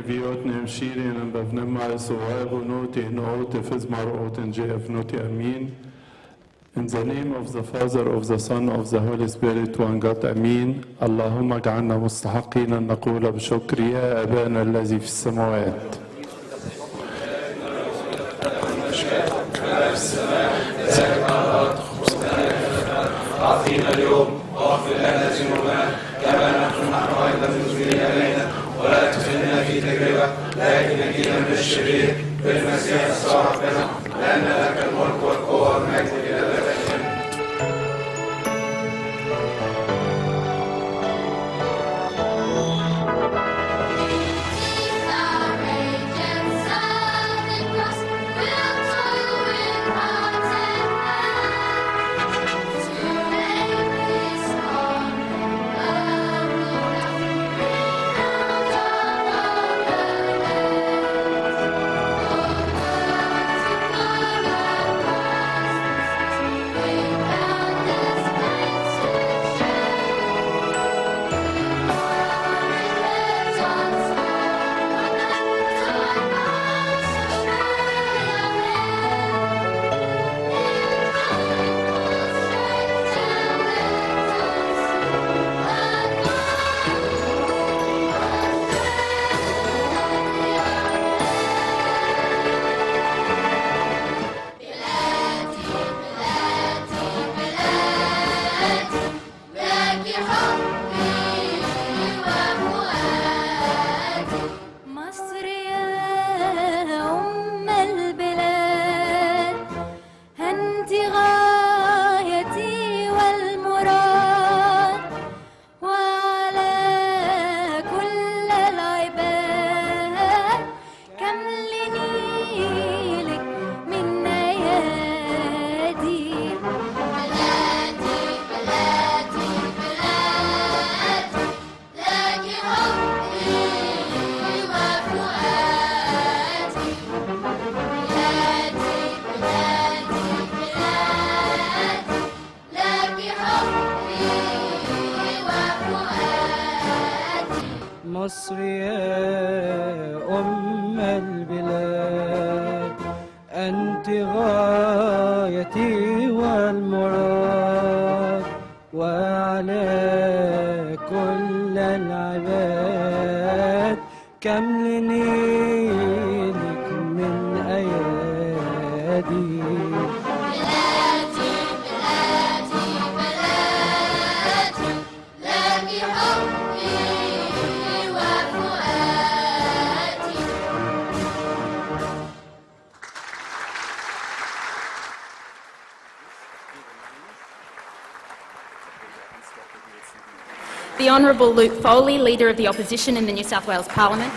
viotnem shirin and bavnema soagunoti note fizmar oten jefnoti amin. In the name of the Father, of the Son, of the Holy Spirit, one God, Amin. اللهم اجعلنا مستحقين أن نقول بشكر يا أبانا الذي في السماوات. أعطينا اليوم واغفر لنا ذنوبنا كما نحن أيضا المذنبين إلينا ولا تدخلنا في تجربة لكن نجينا من الشرير بالمسيح يسوع ربنا لأن لك الملك والقوة والمجد إلى الأبد. مصر يا أم البلاد أنت غايتي والمراد وعلى كل العباد كمل نيلك من أيادي. The Honourable Luke Foley, Leader of the Opposition in the New South Wales Parliament.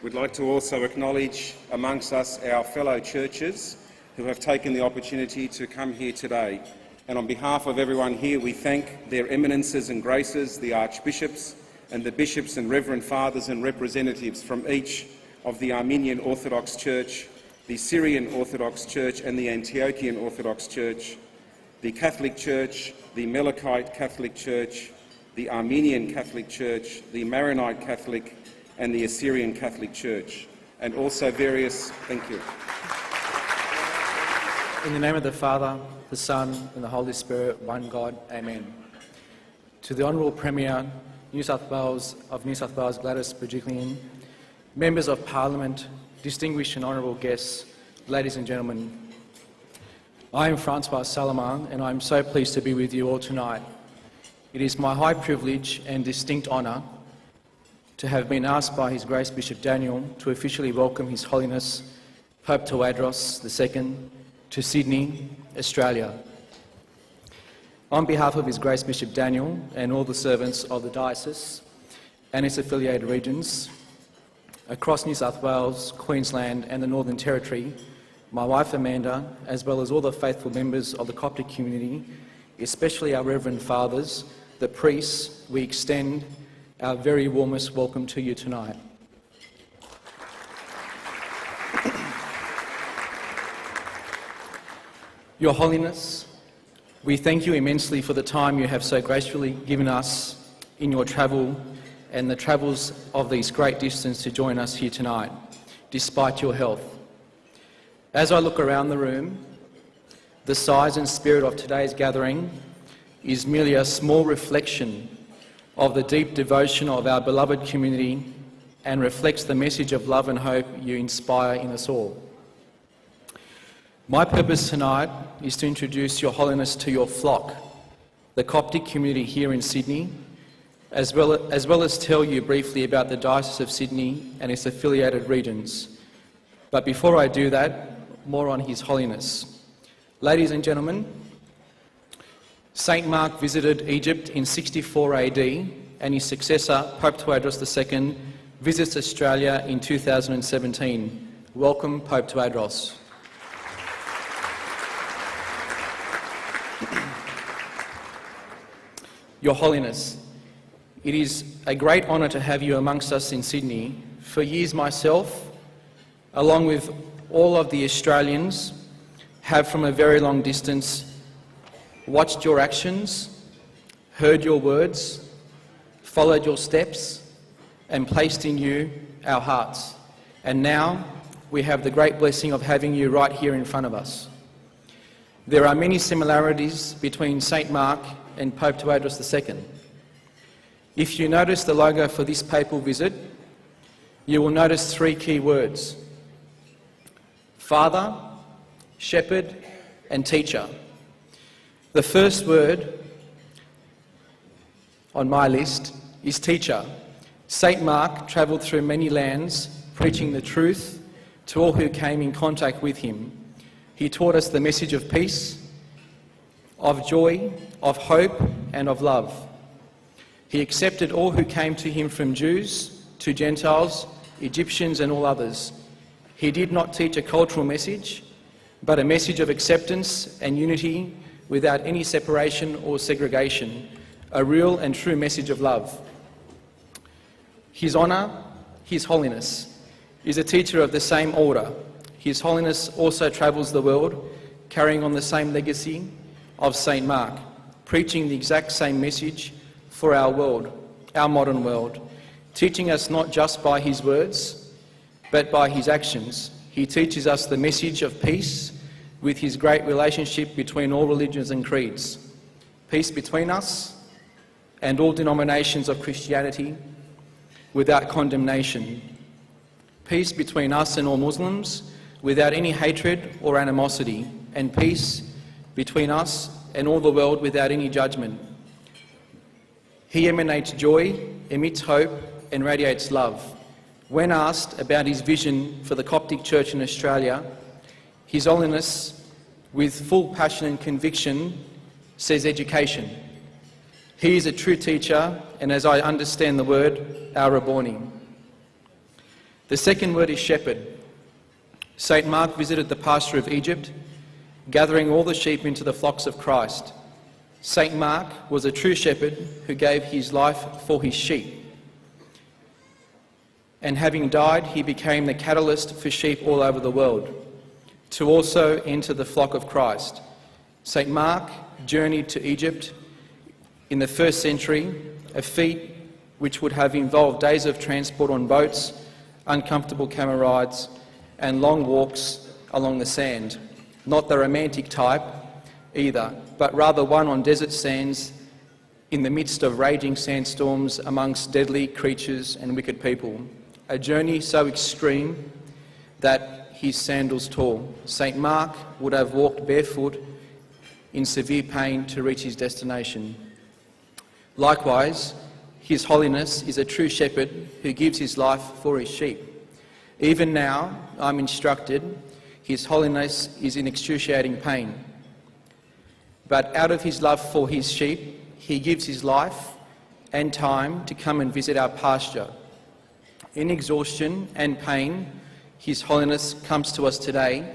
We'd like to also acknowledge amongst us our fellow churches who have taken the opportunity to come here today. And on behalf of everyone here, we thank their eminences and graces, the archbishops and the bishops and reverend fathers and representatives from each of the Armenian Orthodox Church, the Syrian Orthodox Church and the Antiochian Orthodox Church, the Catholic Church, the Melkite Catholic Church, the Armenian Catholic Church, the Maronite Catholic and the Assyrian Catholic Church, and also various... Thank you. In the name of the Father, the Son and the Holy Spirit, one God, Amen. To the Honourable Premier New South Wales Gladys Berejiklian, Members of Parliament, distinguished and honourable guests, ladies and gentlemen, I am Francois Salaman and I am so pleased to be with you all tonight. It is my high privilege and distinct honour to have been asked by His Grace Bishop Daniel to officially welcome His Holiness Pope Tawadros II to Sydney, Australia. On behalf of His Grace Bishop Daniel and all the servants of the Diocese and its affiliated regions, across New South Wales, Queensland and the Northern Territory, my wife Amanda, as well as all the faithful members of the Coptic community, especially our Reverend Fathers, the priests, we extend our very warmest welcome to you tonight. Your Holiness, We thank you immensely for the time you have so gracefully given us in your travel and the travels of these great distance to join us here tonight, despite your health. As I look around the room, the size and spirit of today's gathering is merely a small reflection of the deep devotion of our beloved community and reflects the message of love and hope you inspire in us all. My purpose tonight is to introduce Your Holiness to your flock, the Coptic community here in Sydney, as well as tell you briefly about the Diocese of Sydney and its affiliated regions. But before I do that, more on His Holiness. Ladies and gentlemen, Saint Mark visited Egypt in 64 AD and his successor, Pope Tawadros II, visits Australia in 2017. Welcome, Pope Tawadros. Your Holiness, it is a great honour to have you amongst us in Sydney. For years myself, along with all of the Australians, have from a very long distance watched your actions, heard your words, followed your steps, and placed in you our hearts. And now we have the great blessing of having you right here in front of us. There are many similarities between St. Mark and Pope Tawadros II. If you notice the logo for this papal visit, you will notice three key words: Father, Shepherd, and Teacher. The first word on my list is teacher. St. Mark travelled through many lands, preaching the truth to all who came in contact with him. He taught us the message of peace, of joy, of hope, and of love. He accepted all who came to him, from Jews to Gentiles, Egyptians and all others. He did not teach a cultural message, but a message of acceptance and unity without any separation or segregation, a real and true message of love. His Honour, His Holiness, is a teacher of the same order. His Holiness also travels the world, carrying on the same legacy of St. Mark, preaching the exact same message for our world, our modern world, teaching us not just by his words, but by his actions. He teaches us the message of peace with his great relationship between all religions and creeds. Peace between us and all denominations of Christianity without condemnation. Peace between us and all Muslims without any hatred or animosity. And peace between us and all the world without any judgment. He emanates joy, emits hope, and radiates love. When asked about his vision for the Coptic Church in Australia, His Holiness, with full passion and conviction, says education. He is a true teacher, and as I understand the word, our Rabboni. The second word is shepherd. St. Mark visited the pasture of Egypt, gathering all the sheep into the flocks of Christ. St. Mark was a true shepherd who gave his life for his sheep. And having died, he became the catalyst for sheep all over the world to also enter the flock of Christ. St. Mark journeyed to Egypt in the 1st century, a feat which would have involved days of transport on boats, uncomfortable camel rides, and long walks along the sand. Not the romantic type either, but rather one on desert sands in the midst of raging sandstorms amongst deadly creatures and wicked people. A journey so extreme that his sandals tore. St. Mark would have walked barefoot in severe pain to reach his destination. Likewise, His Holiness is a true shepherd who gives his life for his sheep. Even now, I'm instructed, His Holiness is in excruciating pain. But out of his love for his sheep, he gives his life and time to come and visit our pasture. In exhaustion and pain, His Holiness comes to us today,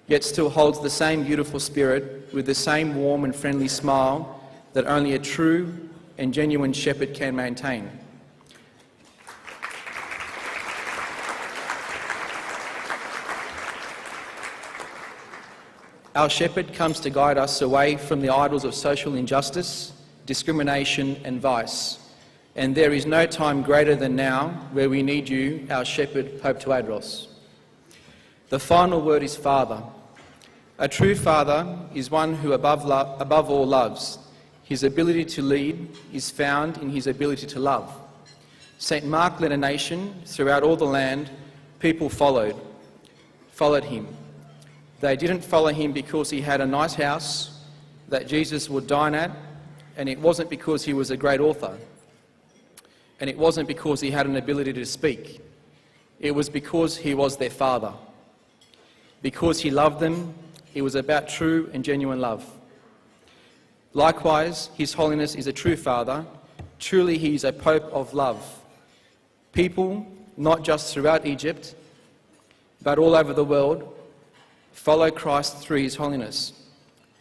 yet still holds the same beautiful spirit with the same warm and friendly smile that only a true and genuine shepherd can maintain. Our shepherd comes to guide us away from the idols of social injustice, discrimination and vice. And there is no time greater than now where we need you, our shepherd, Pope Tawadros. The final word is Father. A true father is one who above all loves. His ability to lead is found in his ability to love. St. Mark led a nation throughout all the land. People followed him. They didn't follow him because he had a nice house that Jesus would dine at, and it wasn't because he was a great author, and it wasn't because he had an ability to speak. It was because he was their father. Because he loved them, it was about true and genuine love. Likewise, His Holiness is a true father. Truly, he is a Pope of love. People, not just throughout Egypt, but all over the world, follow Christ through His Holiness.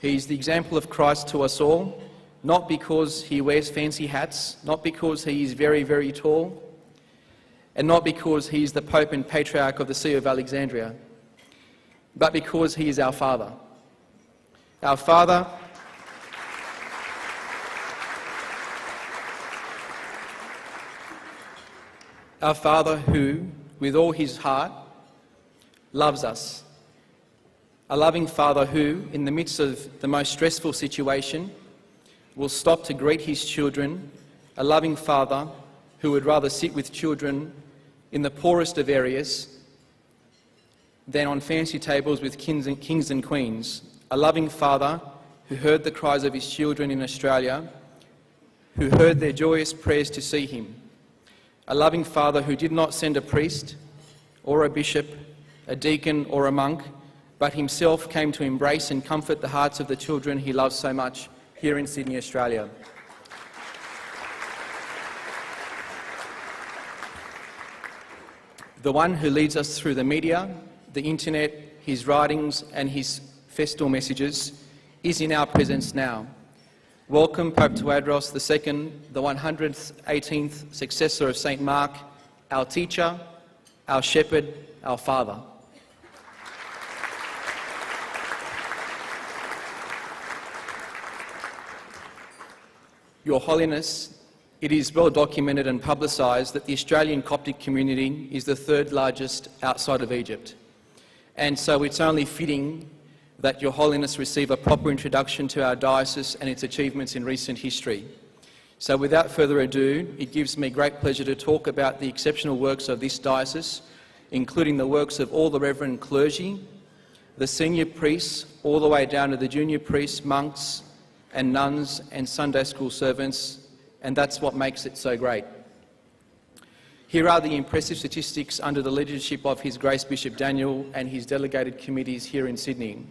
He is the example of Christ to us all, not because he wears fancy hats, not because he is very, very tall, and not because he is the Pope and Patriarch of the See of Alexandria, but because he is our Father. Our Father who, with all his heart, loves us. A loving Father who, in the midst of the most stressful situation, will stop to greet his children. A loving Father who would rather sit with children in the poorest of areas than on fancy tables with kings and queens. A loving Father who heard the cries of his children in Australia, who heard their joyous prayers to see him. A loving Father who did not send a priest or a bishop, a deacon or a monk, but himself came to embrace and comfort the hearts of the children he loves so much here in Sydney, Australia. The one who leads us through the media, the internet, his writings and his festal messages is in our presence now. Welcome Pope Tawadros II, the 118th successor of St. Mark, our teacher, our shepherd, our father. Your Holiness, it is well documented and publicised that the Australian Coptic community is the third largest outside of Egypt. And so it's only fitting that Your Holiness receive a proper introduction to our diocese and its achievements in recent history. So without further ado, it gives me great pleasure to talk about the exceptional works of this diocese, including the works of all the reverend clergy, the senior priests, all the way down to the junior priests, monks and nuns and Sunday school servants, and that's what makes it so great. Here are the impressive statistics under the leadership of His Grace Bishop Daniel and his delegated committees here in Sydney.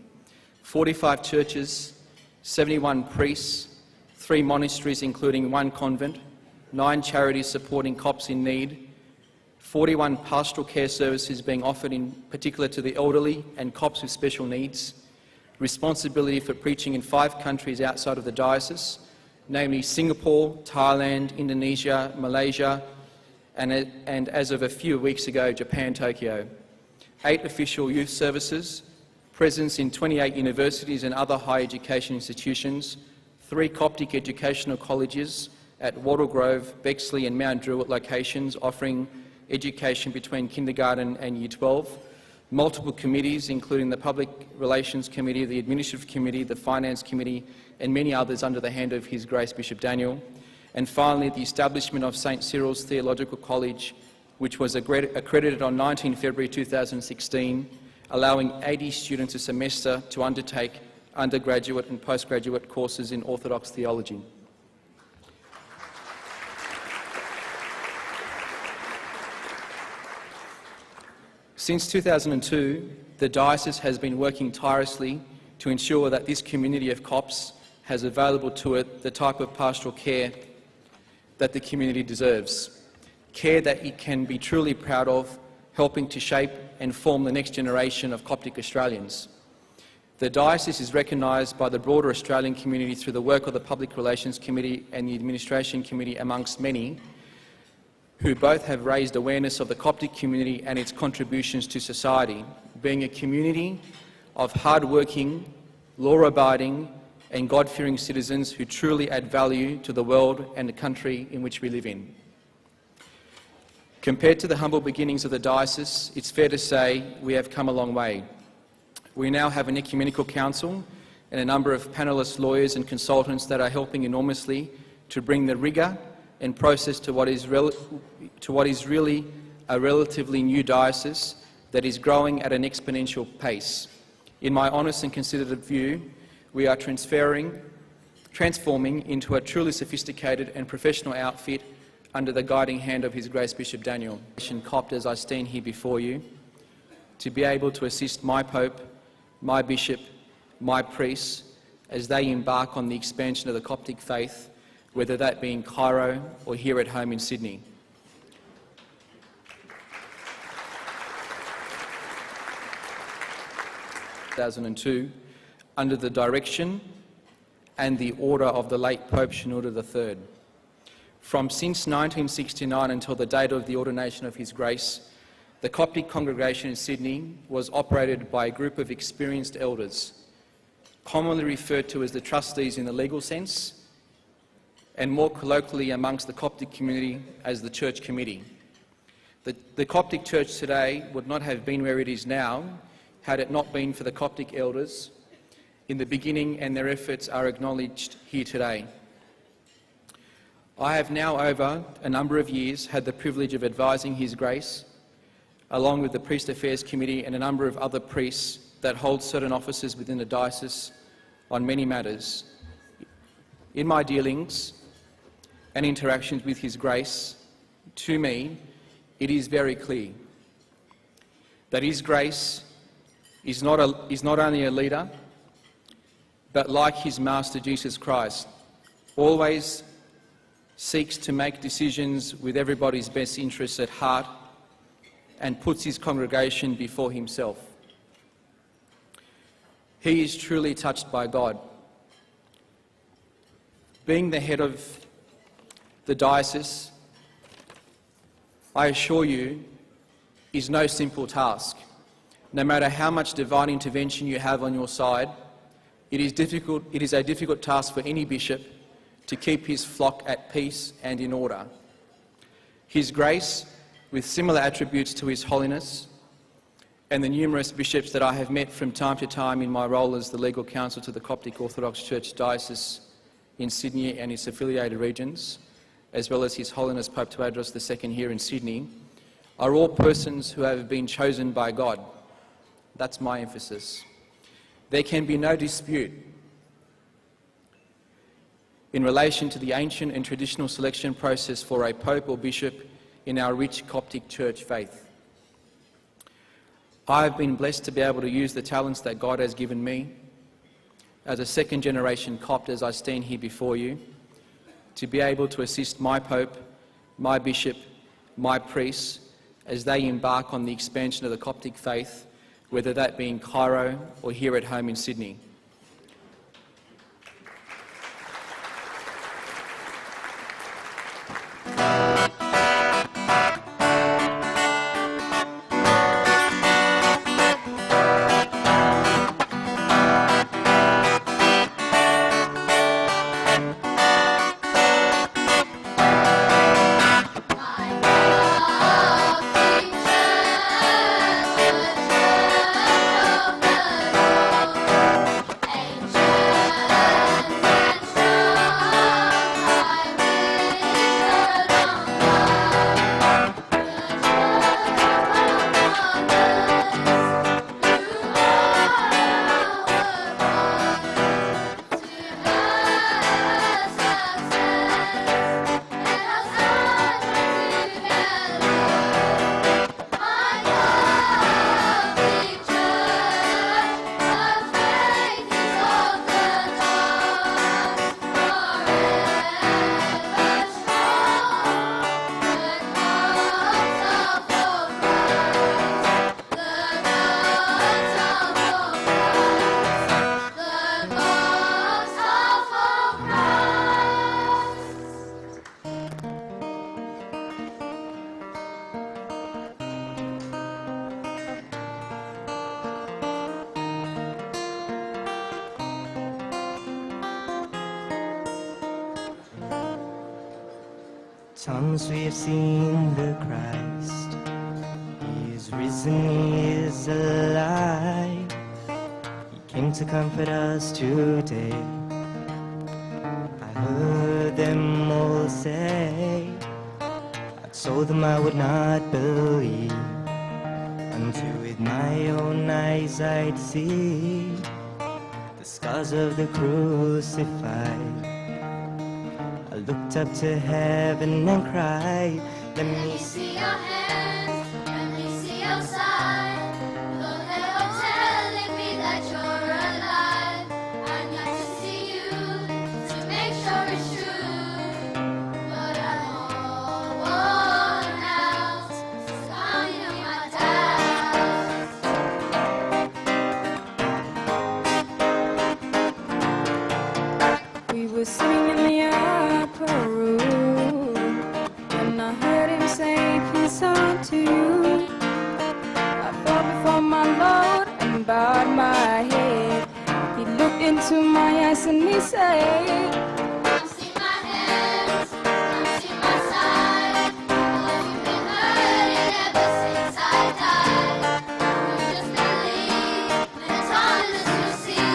45 churches, 71 priests, 3 monasteries including 1 convent, 9 charities supporting Copts in need, 41 pastoral care services being offered in particular to the elderly and Copts with special needs, responsibility for preaching in 5 countries outside of the diocese, namely Singapore, Thailand, Indonesia, Malaysia, and as of a few weeks ago, Japan, Tokyo. 8 official youth services, presence in 28 universities and other higher education institutions, 3 Coptic educational colleges at Wattle Grove, Bexley and Mount Druitt locations offering education between kindergarten and Year 12, multiple committees including the Public Relations Committee, the Administrative Committee, the Finance Committee and many others under the hand of His Grace Bishop Daniel, and finally the establishment of St. Cyril's Theological College, which was accredited on 19 February 2016, allowing 80 students a semester to undertake undergraduate and postgraduate courses in Orthodox theology. Since 2002, the diocese has been working tirelessly to ensure that this community of Copts has available to it the type of pastoral care that the community deserves, care that it can be truly proud of, helping to shape and form the next generation of Coptic Australians. The diocese is recognised by the broader Australian community through the work of the Public Relations Committee and the Administration Committee, amongst many, who both have raised awareness of the Coptic community and its contributions to society, being a community of hard-working, law-abiding and God-fearing citizens who truly add value to the world and the country in which we live in. Compared to the humble beginnings of the diocese, it's fair to say we have come a long way. We now have an ecumenical council and a number of panellist lawyers and consultants that are helping enormously to bring the rigour and process to what is really a relatively new diocese that is growing at an exponential pace. In my honest and considered view, we are transforming into a truly sophisticated and professional outfit under the guiding hand of His Grace Bishop Daniel. Copt as I stand here before you, to be able to assist my Pope, my Bishop, my priests, as they embark on the expansion of the Coptic faith, whether that be in Cairo or here at home in Sydney. In 2002, under the direction and the order of the late Pope Shenouda III. Since 1969 until the date of the ordination of His Grace, the Coptic congregation in Sydney was operated by a group of experienced elders, commonly referred to as the trustees in the legal sense, and more colloquially amongst the Coptic community as the Church Committee. The Coptic Church today would not have been where it is now had it not been for the Coptic elders in the beginning, and their efforts are acknowledged here today. I have now, over a number of years, had the privilege of advising His Grace, along with the Priest Affairs Committee and a number of other priests that hold certain offices within the diocese on many matters. In my dealings and interactions with His Grace, to me, it is very clear that His Grace is not only a leader, but like His Master Jesus Christ, always seeks to make decisions with everybody's best interests at heart and puts his congregation before himself. He is truly touched by God. Being the head of the diocese, I assure you, is no simple task. No matter how much divine intervention you have on your side, it is a difficult task for any bishop to keep his flock at peace and in order. His Grace, with similar attributes to His Holiness, and the numerous bishops that I have met from time to time in my role as the legal counsel to the Coptic Orthodox Church Diocese in Sydney and its affiliated regions, as well as His Holiness Pope Tawadros II here in Sydney, are all persons who have been chosen by God. That's my emphasis. There can be no dispute in relation to the ancient and traditional selection process for a Pope or Bishop in our rich Coptic Church faith. I have been blessed to be able to use the talents that God has given me as a second-generation Copt as I stand here before you, to be able to assist my Pope, my Bishop, my priests, as they embark on the expansion of the Coptic faith, whether that be in Cairo or here at home in Sydney. Times we have seen the Christ. He is risen, He is alive. He came to comfort us today. I heard them all say, I told them I would not believe, until with my own eyes I'd see the scars of the crucified. I looked up to heaven and cried, let me see your hands, let me see your side. Lord, they're telling me that you're alive. I need to see you to make sure it's true. But I'm all worn out, so I'm in my doubts. We were sitting in the upper room, and I heard him say, peace unto you. I fell before my Lord and bowed my head. He looked into my eyes and he said, Come see my hands, come see my side. Lord, you've been hurting ever since I died. You just believe when it's honest to see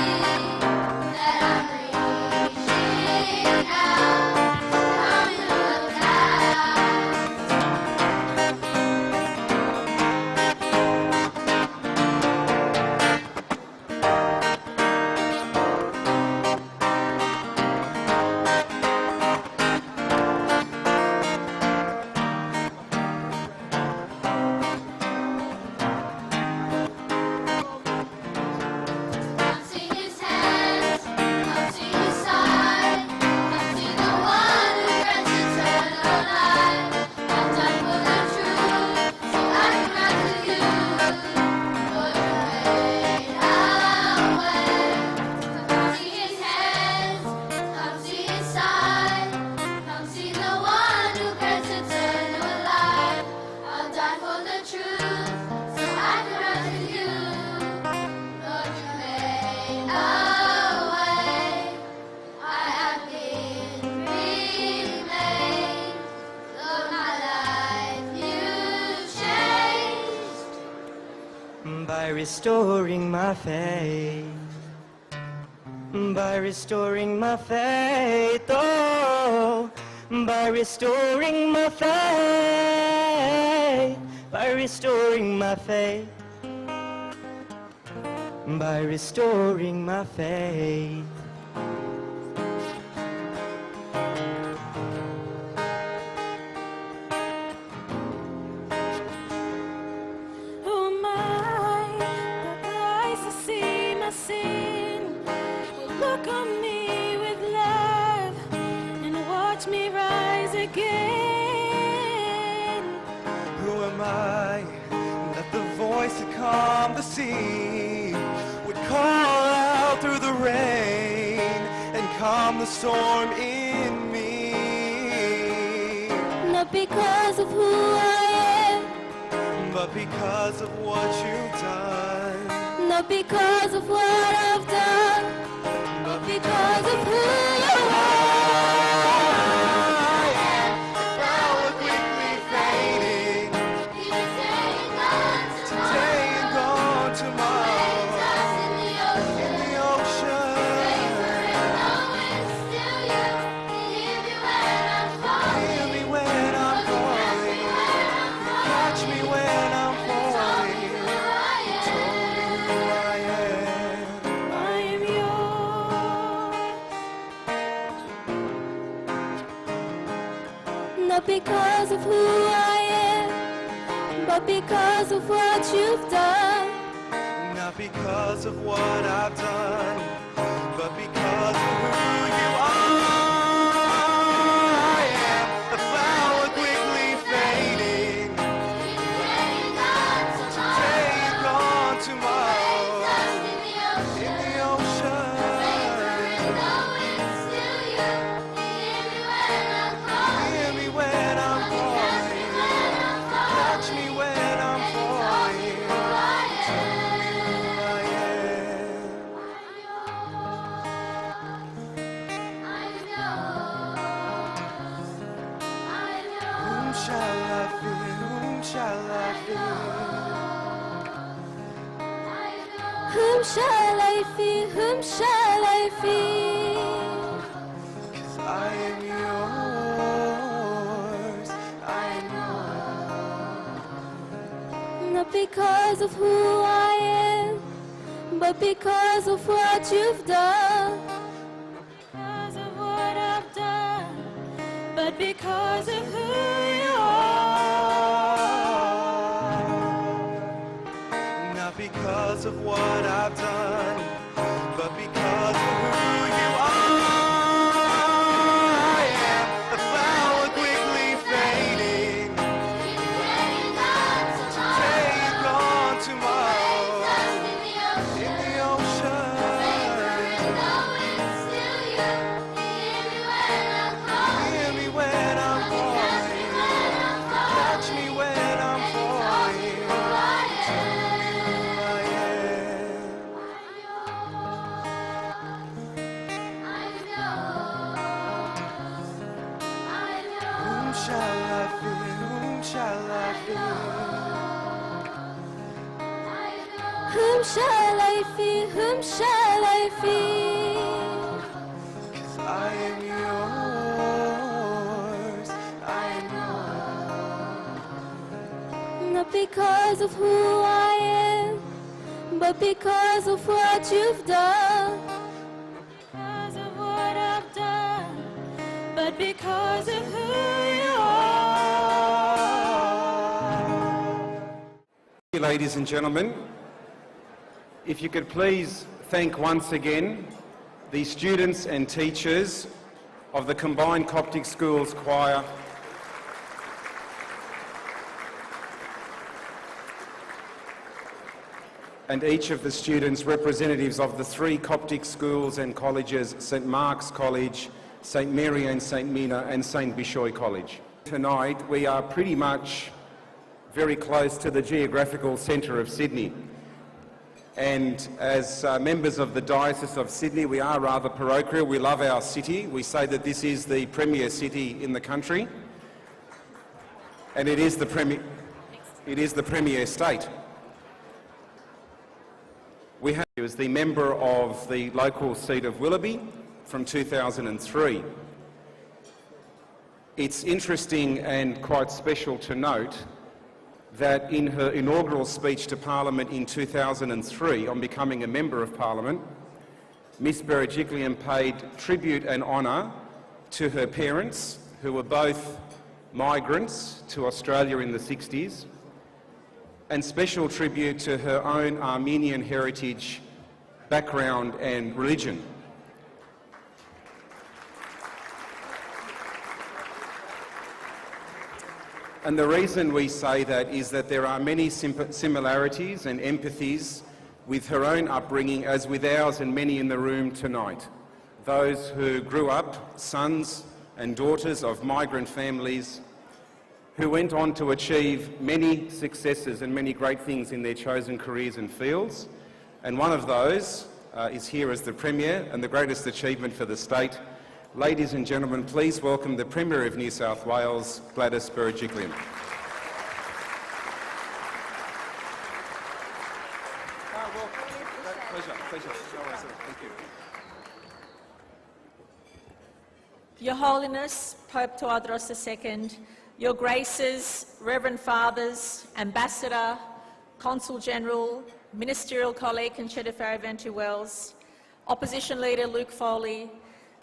that I'm reaching out, coming to look Come see his hands, come see his side, come see the one who grants eternal life. I'm done for the truth, so I can run to you. Lord, you made a way. Come see his hands, come see his side, come see the one who grants eternal life. I'm done for the truth, so I can run to you. Lord, you made a way. I have been remade. Lord, my life you changed by restoring my faith. By restoring my faith, oh, by restoring my faith, by restoring my faith, by restoring my faith. who am I that the eyes have seen my sin? Will look on me with love and watch me rise again. Who am I that the voice that calmed the sea would call out through the rain and calm the storm in me? Not because of who I am, But because of what you've done, not because of what I've done, but because of who you now we're quickly fading, today and gone tomorrow, in the ocean. Hear me when I'm falling, catch me when I'm falling. Told me who I am. I am yours. Not because of who I am, but because of what you've done. Not because of what I've done, but because of who you are. I am a flower quickly fading, today and gone tomorrow, in the ocean. Hear me when I'm falling, catch me when I'm falling. Tell me who I am. shall I fear? Whom shall I fear? 'Cause I am yours. I am yours. Not because of who I am, but because of what you've done. Because of what I've done, but because of who you are. Not because of what I've done, but because of who you are. I am a flower quickly fading. Today is gone tomorrow. In the ocean. Hear me when I'm calling. Catch me when I'm falling. Tell me who I am. Whom shall I fear? Whom shall I fear? Whom shall I fear? Whom shall I fear? 'Cause I am yours. I am yours. Not because of who I am, but because of what you've done. Because of what I've done, but because of who you are. Ladies and gentlemen, if you could please thank once again the students and teachers of the Combined Coptic Schools Choir and each of the students representatives of the 3 Coptic schools and colleges, St Mark's College, St Mary and St Mina and St Bishoy College. Tonight we are pretty much very close to the geographical centre of Sydney. And as members of the Diocese of Sydney, we are rather parochial. We love our city. We say that this is the premier city in the country. And it is the premier state. We have you as the member of the local seat of Willoughby from 2003. It's interesting and quite special to note that in her inaugural speech to Parliament in 2003 on becoming a Member of Parliament, Miss Berejiklian paid tribute and honour to her parents, who were both migrants to Australia in the 60s, and special tribute to her own Armenian heritage, background and religion. And the reason we say that is that there are many similarities and empathies with her own upbringing as with ours and many in the room tonight. Those who grew up sons and daughters of migrant families who went on to achieve many successes and many great things in their chosen careers and fields. And one of those is here as the Premier and the greatest achievement for the state. Ladies and gentlemen, please welcome the Premier of New South Wales, Gladys Berejiklian. Pleasure. Thank you. Your Holiness, Pope Tawadros II, Your Graces, Reverend Fathers, Ambassador, Consul General, Ministerial Colleague Conchetta Venti Wells, Opposition Leader Luke Foley,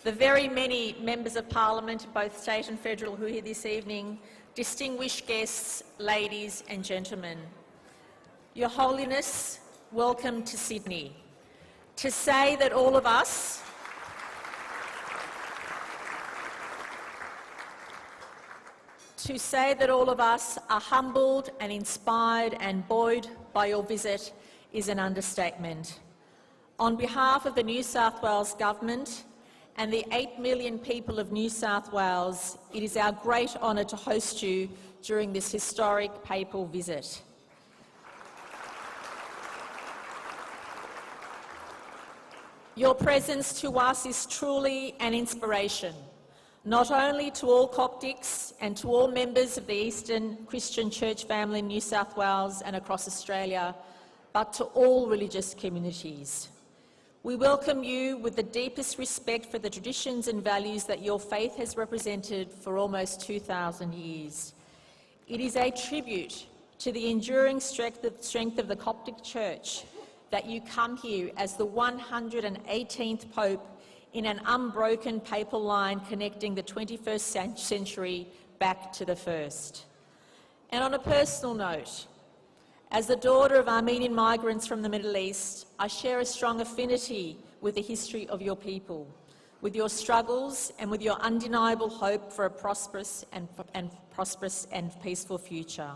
the very many members of Parliament, both state and federal, who are here this evening, distinguished guests, ladies and gentlemen. Your Holiness, welcome to Sydney. To say that all of us are humbled and inspired and buoyed by your visit is an understatement. On behalf of the New South Wales Government and the 8 million people of New South Wales, it is our great honour to host you during this historic papal visit. Your presence to us is truly an inspiration, not only to all Coptics and to all members of the Eastern Christian Church family in New South Wales and across Australia, but to all religious communities. We welcome you with the deepest respect for the traditions and values that your faith has represented for almost 2,000 years. It is a tribute to the enduring strength of the Coptic Church that you come here as the 118th Pope in an unbroken papal line connecting the 21st century back to the first. And on a personal note, as the daughter of Armenian migrants from the Middle East, I share a strong affinity with the history of your people, with your struggles and with your undeniable hope for a prosperous and peaceful future.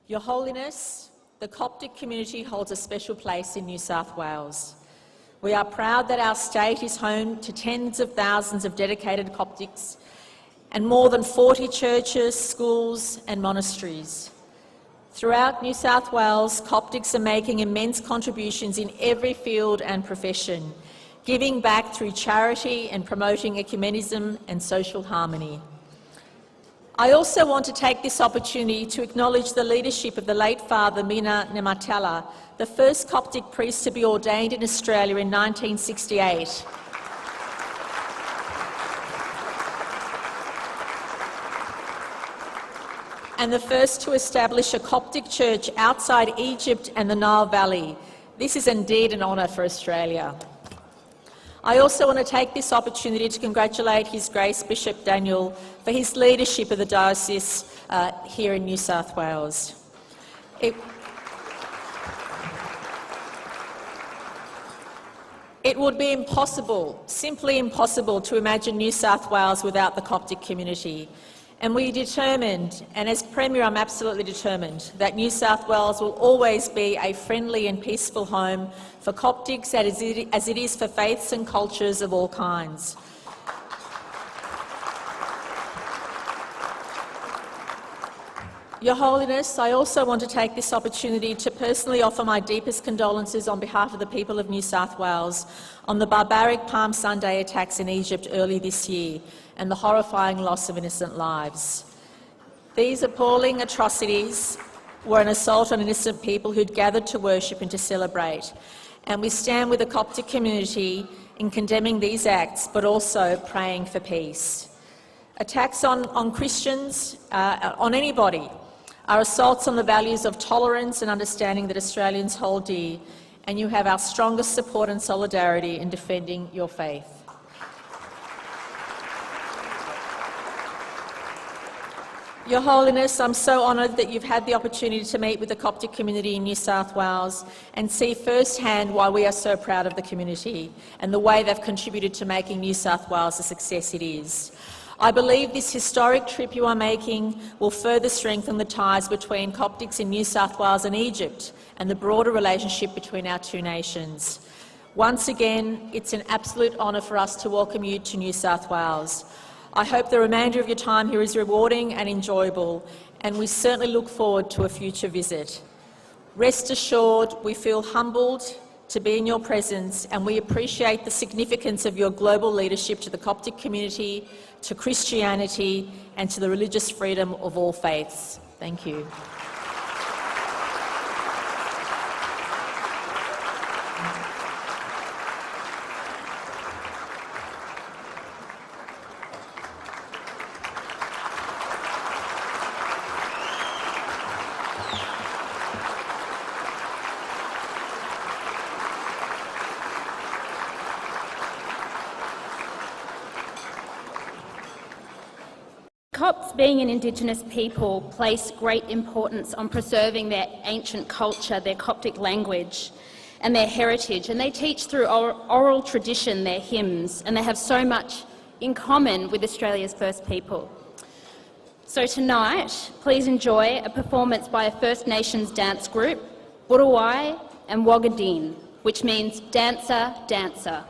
Your Holiness, the Coptic community holds a special place in New South Wales. We are proud that our state is home to tens of thousands of dedicated Coptics and more than 40 churches, schools and monasteries. Throughout New South Wales, Coptics are making immense contributions in every field and profession, giving back through charity and promoting ecumenism and social harmony. I also want to take this opportunity to acknowledge the leadership of the late Father Mina Nematella, the first Coptic priest to be ordained in Australia in 1968. And the first to establish a Coptic church outside Egypt and the Nile Valley. This is indeed an honour for Australia. I also want to take this opportunity to congratulate His Grace Bishop Daniel for his leadership of the diocese here in New South Wales. It would be impossible, simply impossible, to imagine New South Wales without the Coptic community. And we're determined, and as Premier I'm absolutely determined, that New South Wales will always be a friendly and peaceful home for Coptics as it is for faiths and cultures of all kinds. Your Holiness, I also want to take this opportunity to personally offer my deepest condolences on behalf of the people of New South Wales on the barbaric Palm Sunday attacks in Egypt early this year and the horrifying loss of innocent lives. These appalling atrocities were an assault on innocent people who'd gathered to worship and to celebrate, and we stand with the Coptic community in condemning these acts, but also praying for peace. Attacks on Christians, on anybody, are assaults on the values of tolerance and understanding that Australians hold dear, and you have our strongest support and solidarity in defending your faith. Your Holiness, I'm so honoured that you've had the opportunity to meet with the Coptic community in New South Wales and see firsthand why we are so proud of the community and the way they've contributed to making New South Wales the success it is. I believe this historic trip you are making will further strengthen the ties between Coptics in New South Wales and Egypt and the broader relationship between our two nations. Once again, it's an absolute honour for us to welcome you to New South Wales. I hope the remainder of your time here is rewarding and enjoyable, and we certainly look forward to a future visit. Rest assured, we feel humbled to be in your presence, and we appreciate the significance of your global leadership to the Coptic community, to Christianity, and to the religious freedom of all faiths. Thank you. Copts, being an Indigenous people, place great importance on preserving their ancient culture, their Coptic language and their heritage, and they teach through oral tradition their hymns, and they have so much in common with Australia's First People. So tonight, please enjoy a performance by a First Nations dance group, Burrawai and Wagadin, which means dancer, dancer.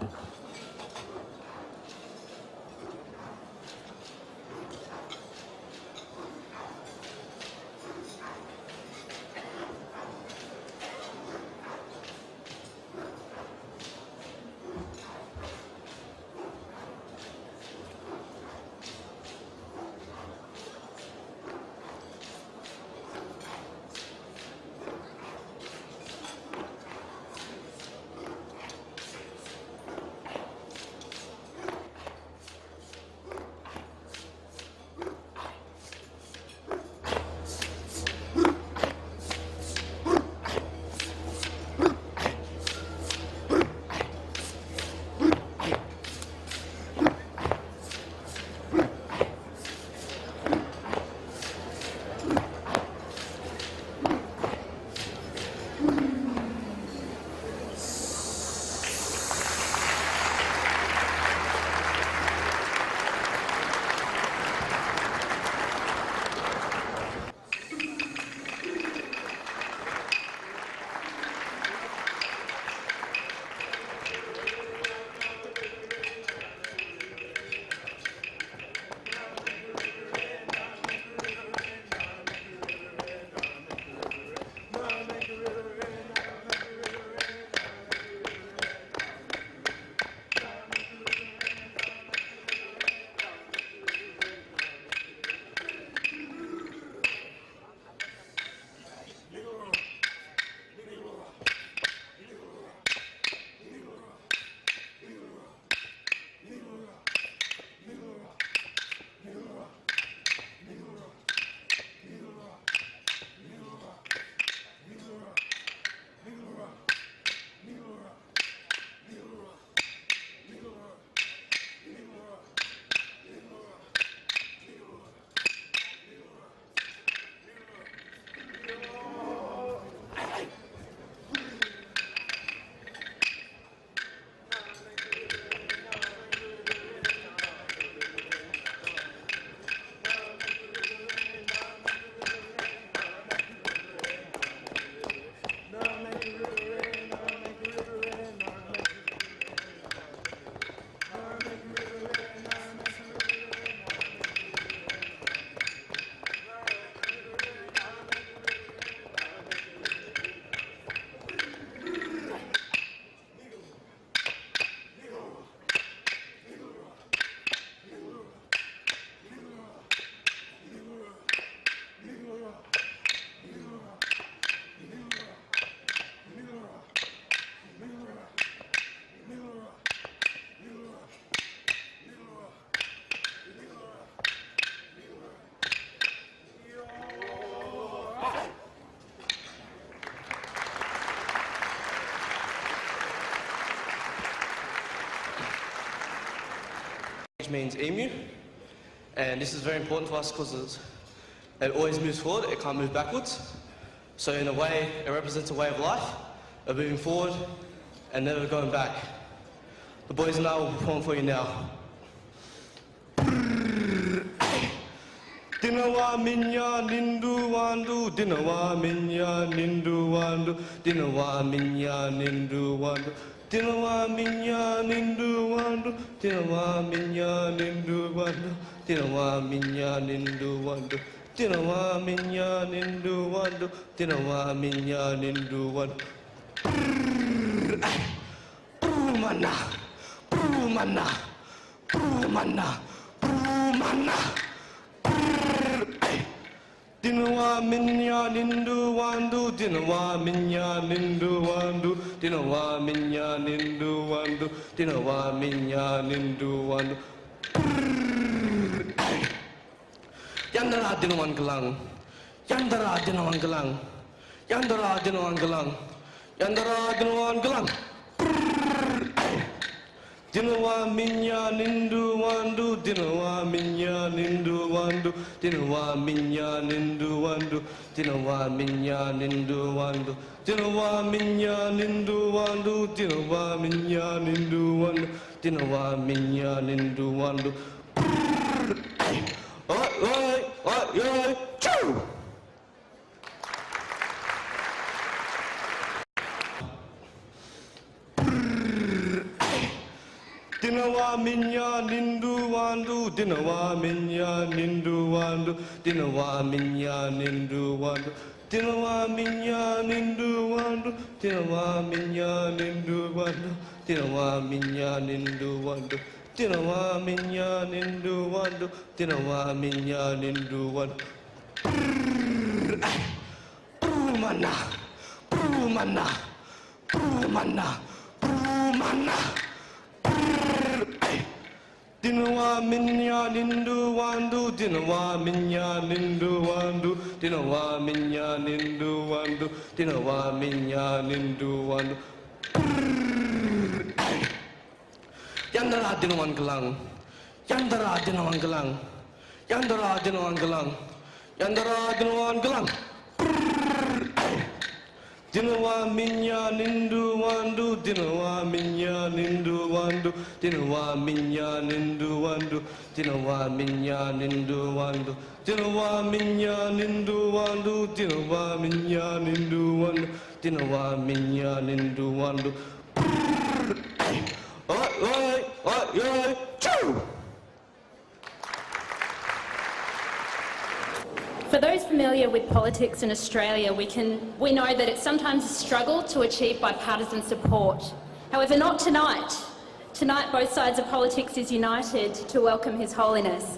which means emu. And this is very important to us because it always moves forward, it can't move backwards. So in a way, it represents a way of life, of moving forward and never going back. The boys and I will perform for you now. Dinawa minya nindu wandu, dinawa minya nindu wandu, dinawa minya nindu wandu, dinawa minya nindu wandu, dinawa minya nindu wandu, dinawa minya nindu wandu, dinawa minya nindu wandu, dinawa minya nindu wandu. Brumana, brumana, brumana, brumana. Dinawa minya nindu wandu, dinawa minya nindu wandu, dinawa minya nindu wandu, dinawa minya nindu wandu. Yandara dinawan gelang, yandara dinawan gelang, yandara dinawan gelang, yandara dinawan gelang. Dinawa minya nindu wandu, dinawa minya nindu wandu, dinawa minya nindu wandu, dinawa minya nindu wandu, dinawa minya nindu wandu, dinawa minya nindu wandu, dinawa minya nindu wandu. Oi, choo! Dinawa minya nindu wandu, dinawa minya nindu wandu, dinawa minya nindu wandu, dinawa minya nindu wandu, dinawa minya nindu wandu, dinawa minya nindu wandu, dinawa minya nindu wandu, dinawa minya nindu wandu. Brumana, brumana, brumana, brumana. Dinawa minya nindu wandu, dinawa minya nindu wandu, dinawa minya nindu wandu, dinawa minya nindu wandu. Yandara dinawan gelang, yandara dinawan gelang, yandara dinawan gelang, yandara dinawan gelang. Dinawa minya nindu wandu, dinawa minya nindu wandu, dinawa minya nindu wandu, dinawa minya nindu wandu, dinawa minya nindu wandu, dinawa minya nindu wandu, dinawa minya nindu wandu. Oi, choo! For those familiar with politics in Australia, we know that it's sometimes a struggle to achieve bipartisan support. However, not tonight. Tonight, both sides of politics is united to welcome His Holiness.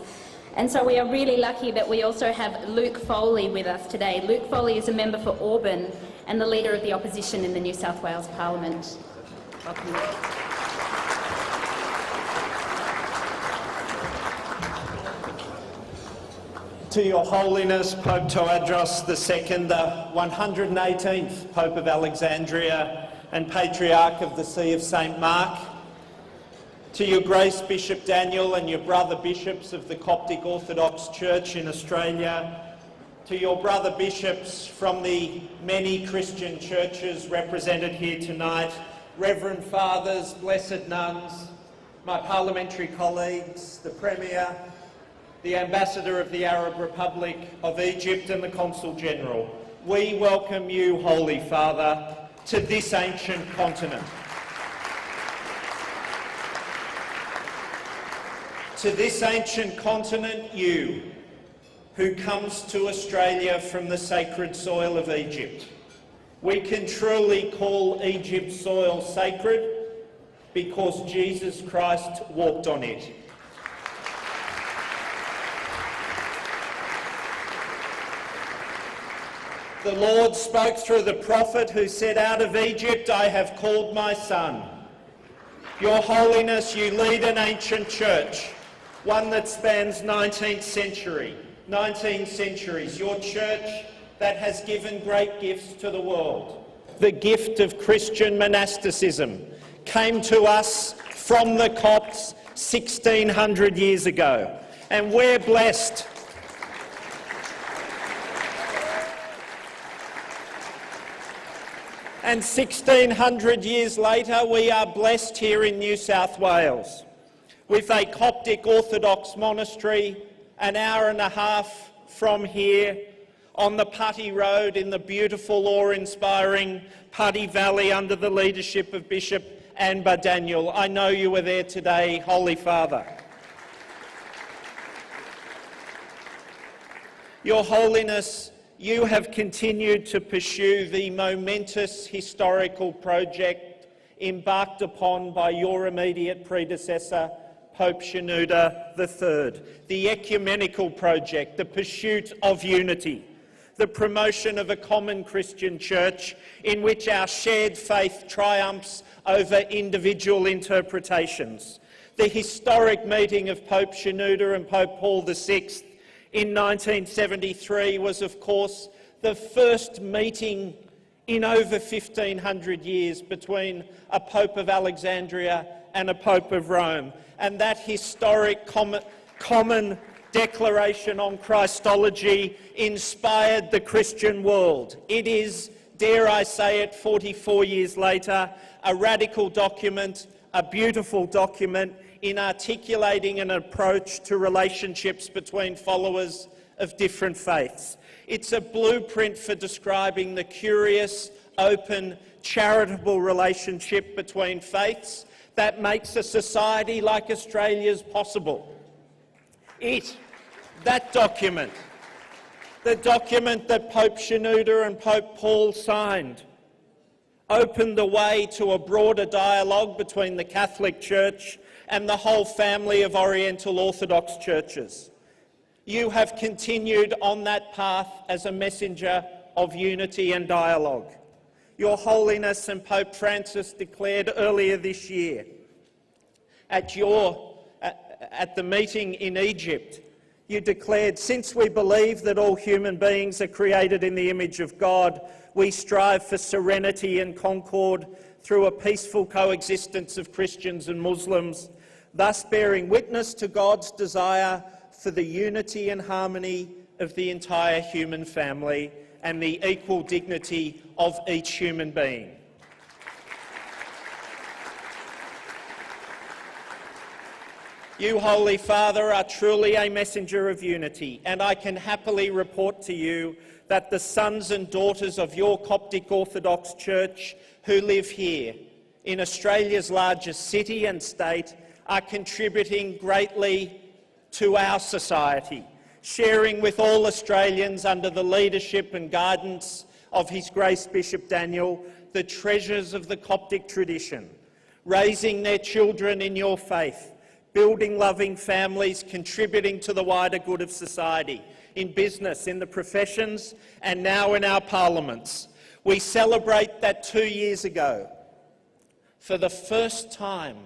And so we are really lucky that we also have Luke Foley with us today. Luke Foley is a member for Auburn and the Leader of the Opposition in the New South Wales Parliament. Welcome, Luke. To Your Holiness, Pope Tawadros II, the 118th Pope of Alexandria and Patriarch of the See of St. Mark, to Your Grace Bishop Daniel and your brother bishops of the Coptic Orthodox Church in Australia, to your brother bishops from the many Christian churches represented here tonight, Reverend Fathers, Blessed Nuns, my parliamentary colleagues, the Premier, the Ambassador of the Arab Republic of Egypt and the Consul General, we welcome you, Holy Father, to this ancient continent. To this ancient continent, you, who comes to Australia from the sacred soil of Egypt. We can truly call Egypt's soil sacred because Jesus Christ walked on it. The Lord spoke through the prophet who said, "Out of Egypt I have called my son." Your Holiness, you lead an ancient church, one that spans 19th century, 19 centuries, your church that has given great gifts to the world. The gift of Christian monasticism came to us from the Copts 1,600 years ago. And we're blessed. And 1,600 years later, we are blessed here in New South Wales with a Coptic Orthodox monastery an hour and a half from here on the Putty Road in the beautiful, awe-inspiring Putty Valley under the leadership of Bishop Anbar Daniel. I know you were there today, Holy Father. Your Holiness, you have continued to pursue the momentous historical project embarked upon by your immediate predecessor, Pope Shenouda III, the ecumenical project, the pursuit of unity, the promotion of a common Christian church in which our shared faith triumphs over individual interpretations. The historic meeting of Pope Shenouda and Pope Paul VI in 1973 was, of course, the first meeting in over 1,500 years between a Pope of Alexandria and a Pope of Rome. And that historic common declaration on Christology inspired the Christian world. It is, dare I say it, 44 years later, a radical document, a beautiful document in articulating an approach to relationships between followers of different faiths. It's a blueprint for describing the curious, open, charitable relationship between faiths that makes a society like Australia's possible. That document, the document that Pope Shenouda and Pope Paul signed, opened the way to a broader dialogue between the Catholic Church and the whole family of Oriental Orthodox churches. You have continued on that path as a messenger of unity and dialogue. Your Holiness and Pope Francis declared earlier this year at the meeting in Egypt, you declared, since we believe that all human beings are created in the image of God, we strive for serenity and concord through a peaceful coexistence of Christians and Muslims, thus bearing witness to God's desire for the unity and harmony of the entire human family and the equal dignity of each human being. You, Holy Father, are truly a messenger of unity, and I can happily report to you that the sons and daughters of your Coptic Orthodox Church who live here in Australia's largest city and state are contributing greatly to our society, sharing with all Australians under the leadership and guidance of His Grace Bishop Daniel the treasures of the Coptic tradition, raising their children in your faith, building loving families, contributing to the wider good of society, in business, in the professions, and now in our parliaments. We celebrate that 2 years ago, for the first time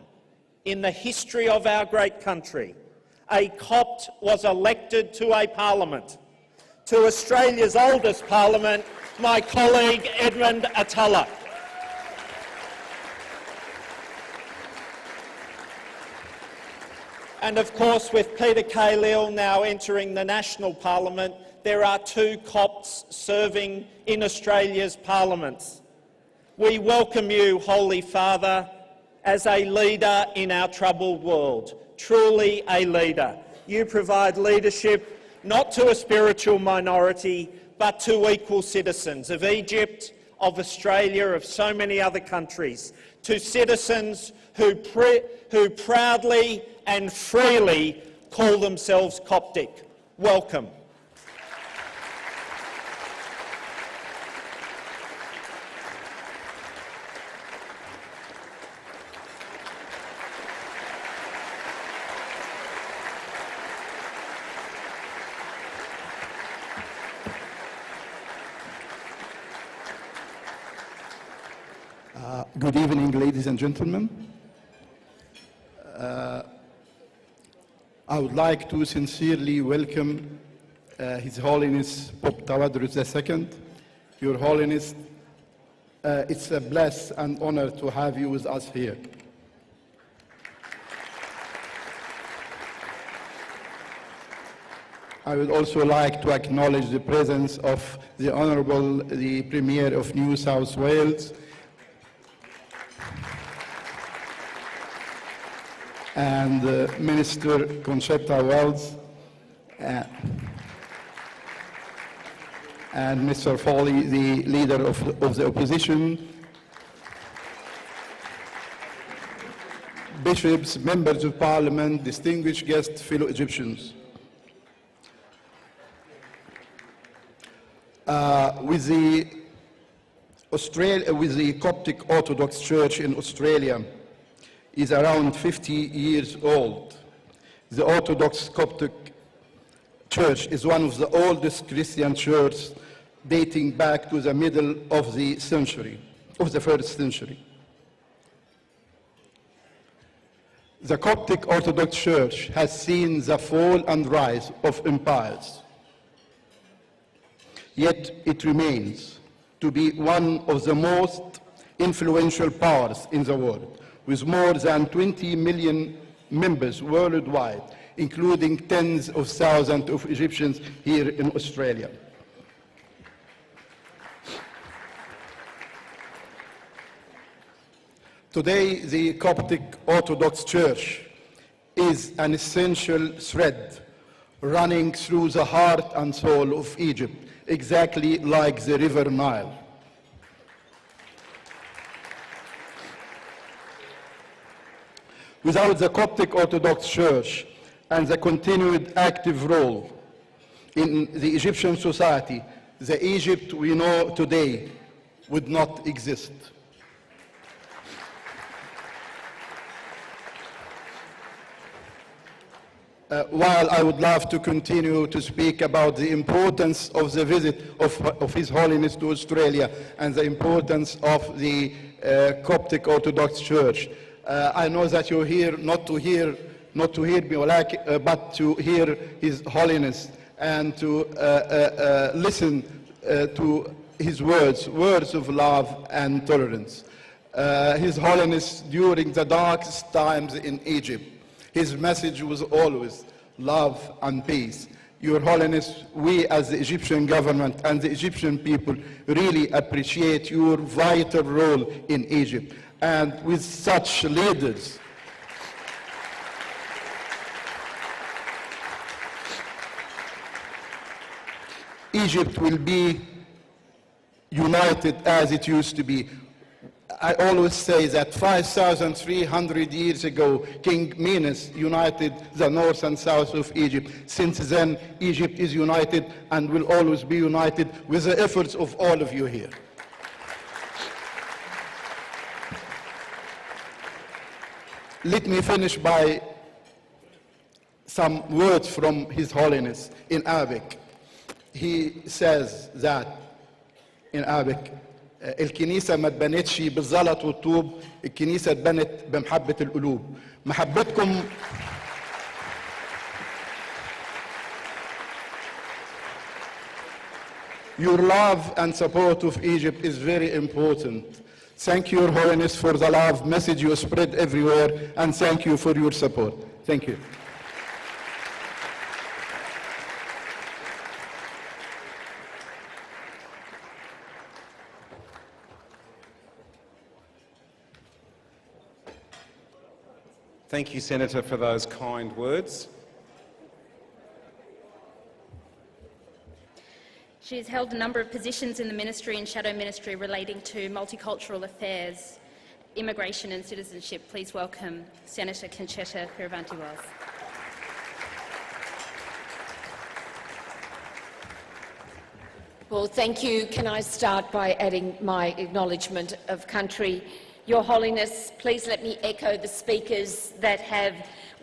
in the history of our great country, a Copt was elected to a parliament, to Australia's oldest parliament, my colleague Edmund Atalla. And of course, with Peter Khalil now entering the national parliament, there are 2 Copts serving in Australia's parliaments. We welcome you, Holy Father, as a leader in our troubled world, truly a leader. You provide leadership not to a spiritual minority, but to equal citizens of Egypt, of Australia, of so many other countries, to citizens who proudly and freely call themselves Coptic. Welcome. Good evening, ladies and gentlemen. I would like to sincerely welcome His Holiness Pope Tawadros II. Your Holiness, it's a bless and honor to have you with us here. I would also like to acknowledge the presence of the Honourable, the Premier of New South Wales, and Minister Concetta Wells, and Mr. Foley, the Leader of the Opposition, bishops, members of Parliament, distinguished guests, fellow Egyptians. With the Coptic Orthodox Church in Australia is around 50 years old. The Orthodox Coptic Church is one of the oldest Christian churches dating back to the middle of the century, of the first century. The Coptic Orthodox Church has seen the fall and rise of empires. Yet it remains to be one of the most influential powers in the world, with more than 20 million members worldwide, including tens of thousands of Egyptians here in Australia. Today, the Coptic Orthodox Church is an essential thread running through the heart and soul of Egypt, exactly like the River Nile. Without the Coptic Orthodox Church and the continued active role in the Egyptian society, the Egypt we know today would not exist. While I would love to continue to speak about the importance of the visit of His Holiness to Australia and the importance of the Coptic Orthodox Church, I know that you're here not to hear me, but to hear His Holiness and to listen to his words of love and tolerance. His Holiness, during the darkest times in Egypt, his message was always love and peace. Your Holiness, we as the Egyptian government and the Egyptian people really appreciate your vital role in Egypt. And with such leaders, Egypt will be united as it used to be. I always say that 5,300 years ago, King Menes united the north and south of Egypt. Since then, Egypt is united and will always be united with the efforts of all of you here. Let me finish by some words from His Holiness in Arabic. He says that in Arabic, الكنيسة ما اتبنتش بالزلط والطوب، الكنيسة اتبنت بمحبة القلوب. محبتكم Your love and support of Egypt is very important. Thank you, Your Holiness, for the love message you spread everywhere, and thank you for your support. Thank you. Thank you, Senator, for those kind words. She's held a number of positions in the ministry and shadow ministry relating to multicultural affairs, immigration and citizenship. Please welcome Senator Concetta Piravanti-Wells. Well, thank you. Can I start by adding my acknowledgement of country? Your Holiness, please let me echo the speakers that have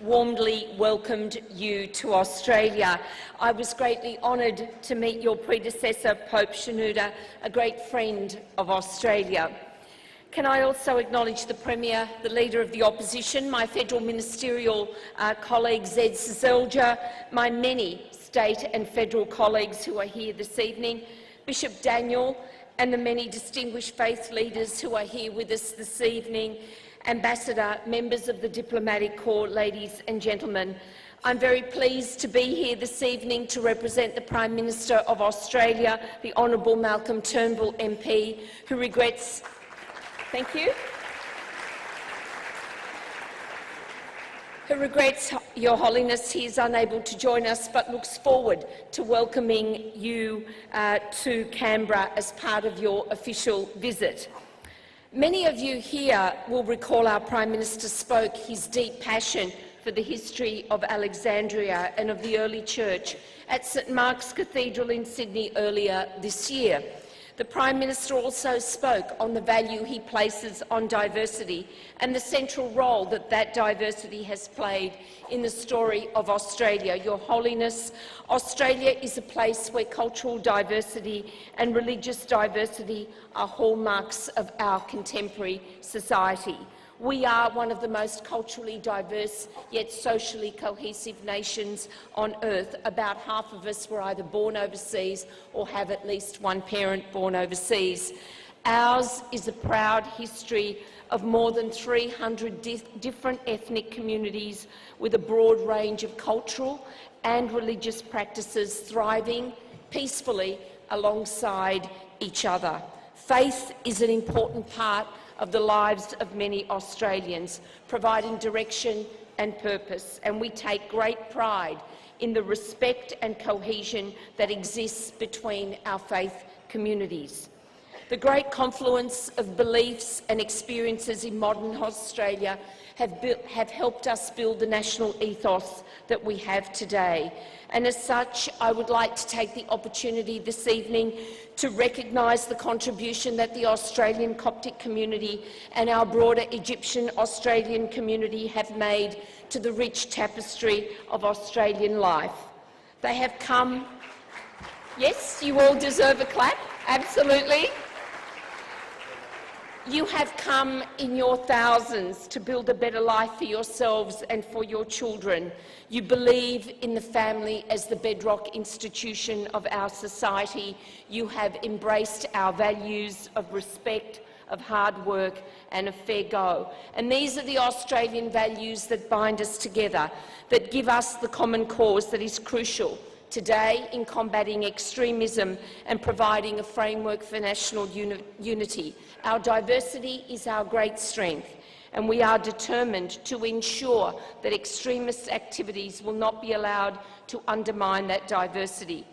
warmly welcomed you to Australia. I was greatly honoured to meet your predecessor, Pope Shenouda, a great friend of Australia. Can I also acknowledge the Premier, the Leader of the Opposition, my federal ministerial colleague Zed Seselja, my many state and federal colleagues who are here this evening, Bishop Daniel, and the many distinguished faith leaders who are here with us this evening, Ambassador, members of the Diplomatic Corps, ladies and gentlemen. I'm very pleased to be here this evening to represent the Prime Minister of Australia, the Honourable Malcolm Turnbull MP, who regrets... Thank you. Who regrets, Your Holiness, he is unable to join us, but looks forward to welcoming you to Canberra as part of your official visit. Many of you here will recall our Prime Minister spoke his deep passion for the history of Alexandria and of the early church at St Mark's Cathedral in Sydney earlier this year. The Prime Minister also spoke on the value he places on diversity and the central role that that diversity has played in the story of Australia. Your Holiness, Australia is a place where cultural diversity and religious diversity are hallmarks of our contemporary society. We are one of the most culturally diverse yet socially cohesive nations on earth. About half of us were either born overseas or have at least one parent born overseas. Ours is a proud history of more than 300 different ethnic communities with a broad range of cultural and religious practices thriving peacefully alongside each other. Faith is an important part of the lives of many Australians, providing direction and purpose, and we take great pride in the respect and cohesion that exists between our faith communities. The great confluence of beliefs and experiences in modern Australia have helped us build the national ethos that we have today. And as such, I would like to take the opportunity this evening to recognise the contribution that the Australian Coptic community and our broader Egyptian-Australian community have made to the rich tapestry of Australian life. They have come... Yes, you all deserve a clap, absolutely. You have come in your thousands to build a better life for yourselves and for your children. You believe in the family as the bedrock institution of our society. You have embraced our values of respect, of hard work and of fair go. And these are the Australian values that bind us together, that give us the common cause that is crucial today in combating extremism and providing a framework for national unity. Our diversity is our great strength, and we are determined to ensure that extremist activities will not be allowed to undermine that diversity.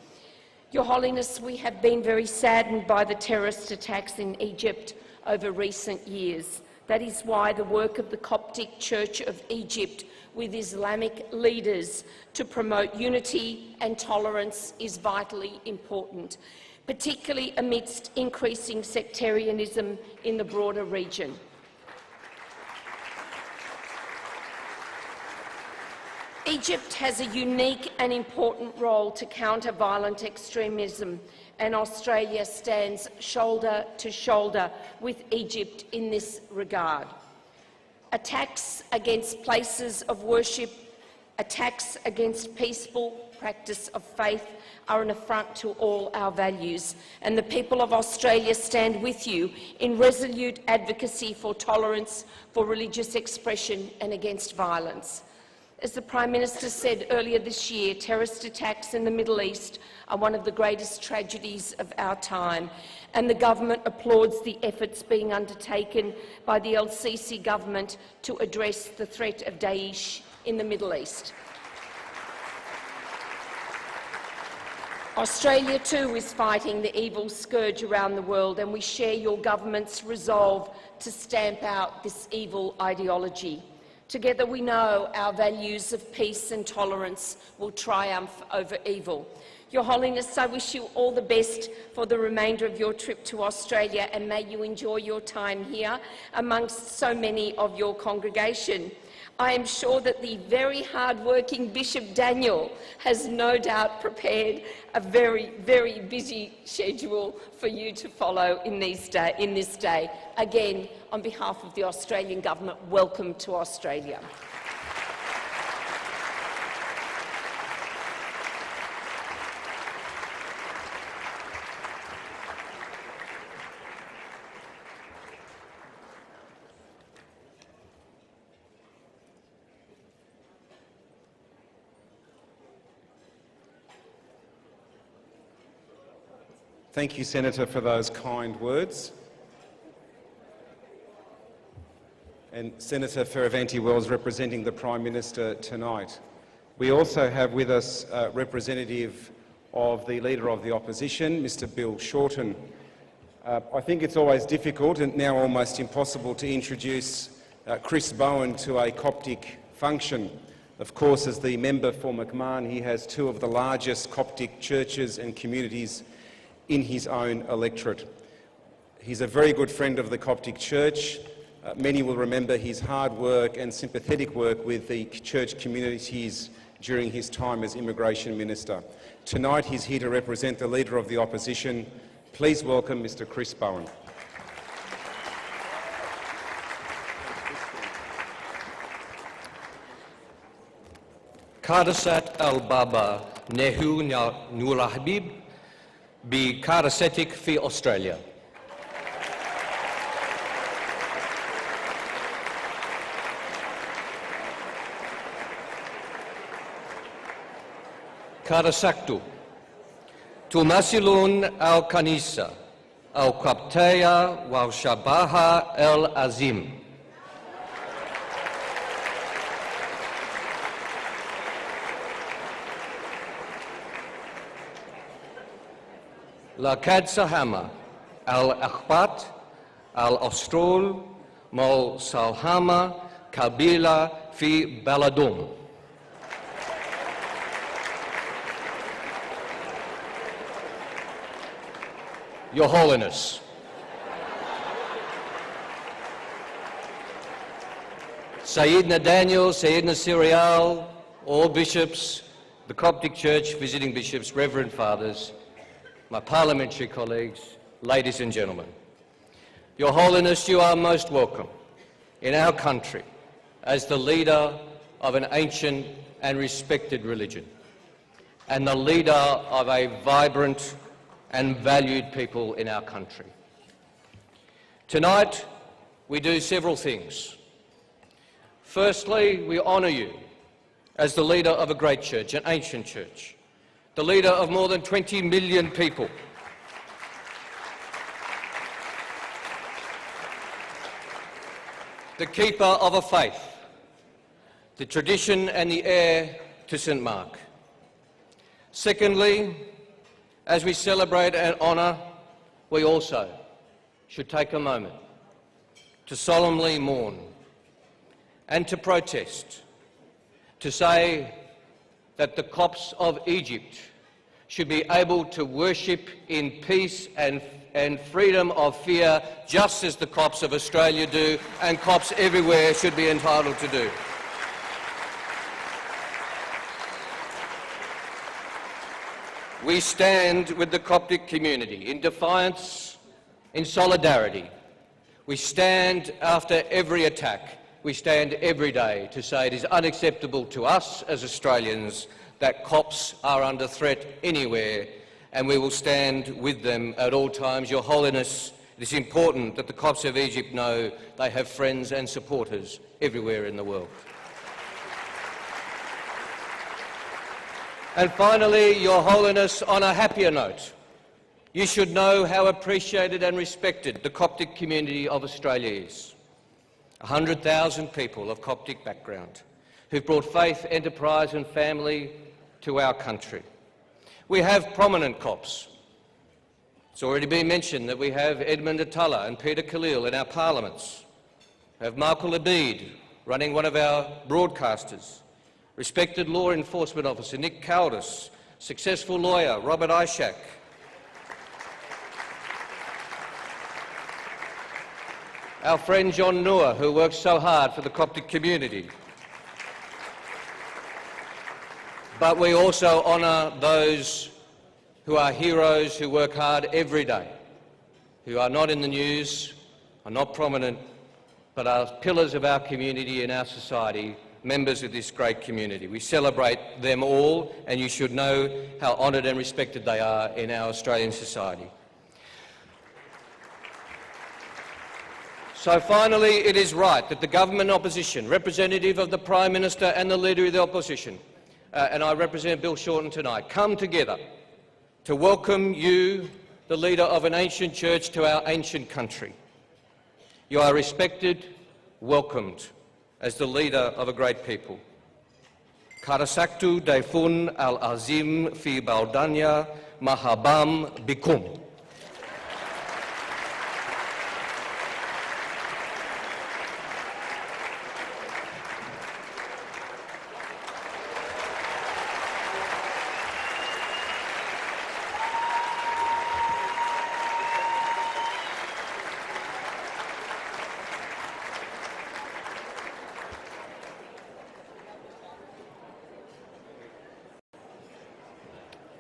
Your Holiness, we have been very saddened by the terrorist attacks in Egypt over recent years. That is why the work of the Coptic Church of Egypt with Islamic leaders to promote unity and tolerance is vitally important, particularly amidst increasing sectarianism in the broader region. Egypt has a unique and important role to counter violent extremism, and Australia stands shoulder to shoulder with Egypt in this regard. Attacks against places of worship, attacks against peaceful practice of faith are an affront to all our values, and the people of Australia stand with you in resolute advocacy for tolerance, for religious expression and against violence. As the Prime Minister said earlier this year, terrorist attacks in the Middle East are one of the greatest tragedies of our time, and the government applauds the efforts being undertaken by the El-Sisi government to address the threat of Daesh in the Middle East. Australia too is fighting the evil scourge around the world, and we share your government's resolve to stamp out this evil ideology. Together we know our values of peace and tolerance will triumph over evil. Your Holiness, I wish you all the best for the remainder of your trip to Australia, and may you enjoy your time here amongst so many of your congregation. I am sure that the very hard-working Bishop Daniel has no doubt prepared a very, very busy schedule for you to follow in this day. Again, on behalf of the Australian Government, welcome to Australia. Thank you, Senator, for those kind words. And Senator Fierravanti-Wells representing the Prime Minister tonight. We also have with us a representative of the Leader of the Opposition, Mr Bill Shorten. I think it's always difficult and now almost impossible to introduce Chris Bowen to a Coptic function. Of course, as the member for McMahon, he has two of the largest Coptic churches and communities in his own electorate. He's a very good friend of the Coptic Church. Many will remember his hard work and sympathetic work with the church communities during his time as Immigration Minister. Tonight he's here to represent the Leader of the Opposition. Please welcome Mr Chris Bowen. Karasat al-Baba Nehu Nur Habib be Karasetic fi Australia. Karasaktu Tumasilun al-Kanisa al-Qabtaya wa-Shabaha el-Azim. Lakad Sahama al-Akhbat al-Astrol Mo Salhama Kabila fi Baladum. Your Holiness, Sayyidina Daniel, Sayyidina Sirial, all bishops, the Coptic Church, visiting bishops, Reverend Fathers, my parliamentary colleagues, ladies and gentlemen. Your Holiness, you are most welcome in our country as the leader of an ancient and respected religion and the leader of a vibrant and valued people in our country. Tonight, we do several things. Firstly, we honour you as the leader of a great church, an ancient church, the leader of more than 20 million people. The keeper of a faith, the tradition and the heir to St Mark. Secondly, as we celebrate and honour, we also should take a moment to solemnly mourn and to protest, to say that the Copts of Egypt should be able to worship in peace and freedom of fear, just as the Copts of Australia do, and Copts everywhere should be entitled to do. We stand with the Coptic community in defiance, in solidarity. We stand after every attack. We stand every day to say it is unacceptable to us as Australians that Copts are under threat anywhere, and we will stand with them at all times. Your Holiness, it is important that the Copts of Egypt know they have friends and supporters everywhere in the world. And finally, Your Holiness, on a happier note, you should know how appreciated and respected the Coptic community of Australia is. 100,000 people of Coptic background who've brought faith, enterprise and family to our country. We have prominent Copts. It's already been mentioned that we have Edmund Atalla and Peter Khalil in our parliaments. We have Michael Abid running one of our broadcasters. Respected law enforcement officer Nick Caldis, successful lawyer Robert Ishak, our friend John Noor, who works so hard for the Coptic community. But we also honour those who are heroes, who work hard every day, who are not in the news, are not prominent, but are pillars of our community and our society, members of this great community. We celebrate them all, and you should know how honoured and respected they are in our Australian society. So finally, it is right that the government opposition, representative of the Prime Minister and the Leader of the Opposition, and I represent Bill Shorten tonight, come together to welcome you the leader of an ancient church to our ancient country. You are respected, welcomed as the leader of a great people. Karasaktu Daifun al-Azim fi Baldanya Mahabam Bikum.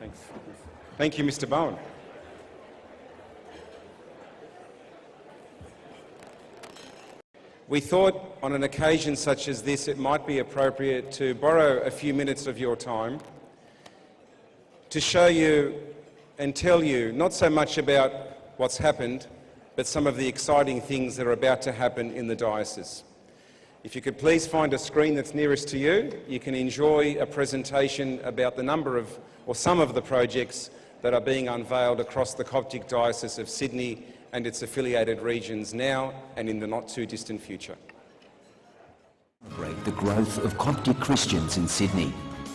Thanks. Thank you, Mr. Bowen. We thought on an occasion such as this it might be appropriate to borrow a few minutes of your time to show you and tell you not so much about what's happened, but some of the exciting things that are about to happen in the diocese. If you could please find a screen that's nearest to you, you can enjoy a presentation about the number of, or some of the projects that are being unveiled across the Coptic Diocese of Sydney and its affiliated regions now and in the not too distant future. The growth of Coptic Christians in Sydney.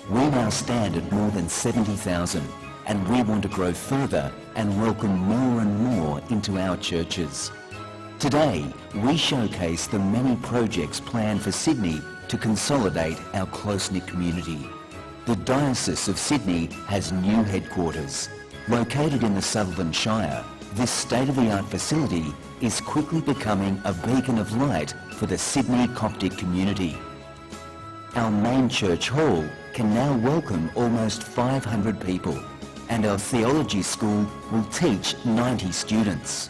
We now stand at more than 70,000 and we want to grow further and welcome more and more into our churches. Today, we showcase the many projects planned for Sydney to consolidate our close-knit community. The Diocese of Sydney has new headquarters. Located in the Sutherland Shire, this state-of-the-art facility is quickly becoming a beacon of light for the Sydney Coptic community. Our main church hall can now welcome almost 500 people, and our theology school will teach 90 students.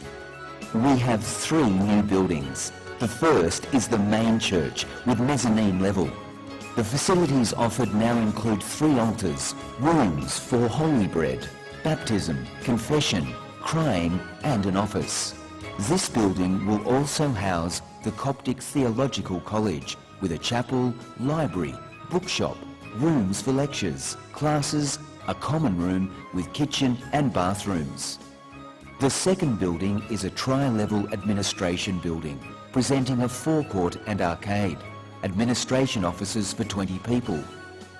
We have 3 new buildings. The first is the main church with mezzanine level. The facilities offered now include 3 altars, rooms for holy bread, baptism, confession, crying and an office. This building will also house the Coptic Theological College with a chapel, library, bookshop, rooms for lectures, classes, a common room with kitchen and bathrooms. The second building is a tri-level administration building, presenting a forecourt and arcade, administration offices for 20 people,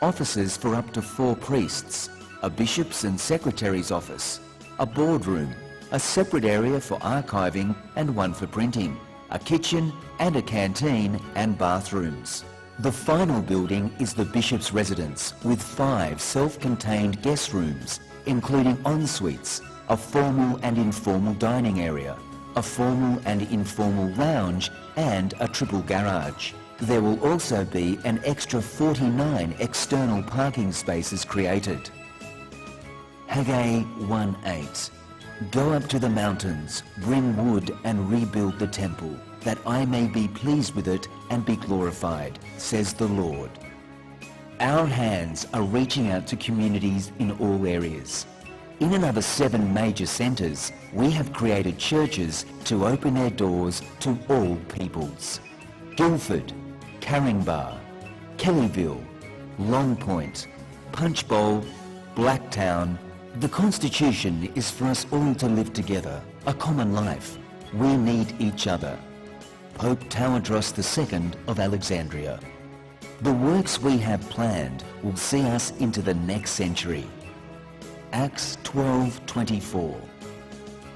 offices for up to 4 priests, a bishop's and secretary's office, a boardroom, a separate area for archiving and one for printing, a kitchen and a canteen and bathrooms. The final building is the bishop's residence with 5 self-contained guest rooms, including en-suites, a formal and informal dining area, a formal and informal lounge and a triple garage. There will also be an extra 49 external parking spaces created. Haggai 1:8. Go up to the mountains, bring wood and rebuild the temple, that I may be pleased with it and be glorified, says the Lord. Our hands are reaching out to communities in all areas. In another 7 major centres, we have created churches to open their doors to all peoples. Guildford, Caringbah, Kellyville, Long Point, Punchbowl, Blacktown. The Constitution is for us all to live together, a common life. We need each other. Pope Tawadros II of Alexandria. The works we have planned will see us into the next century. Acts 12:24.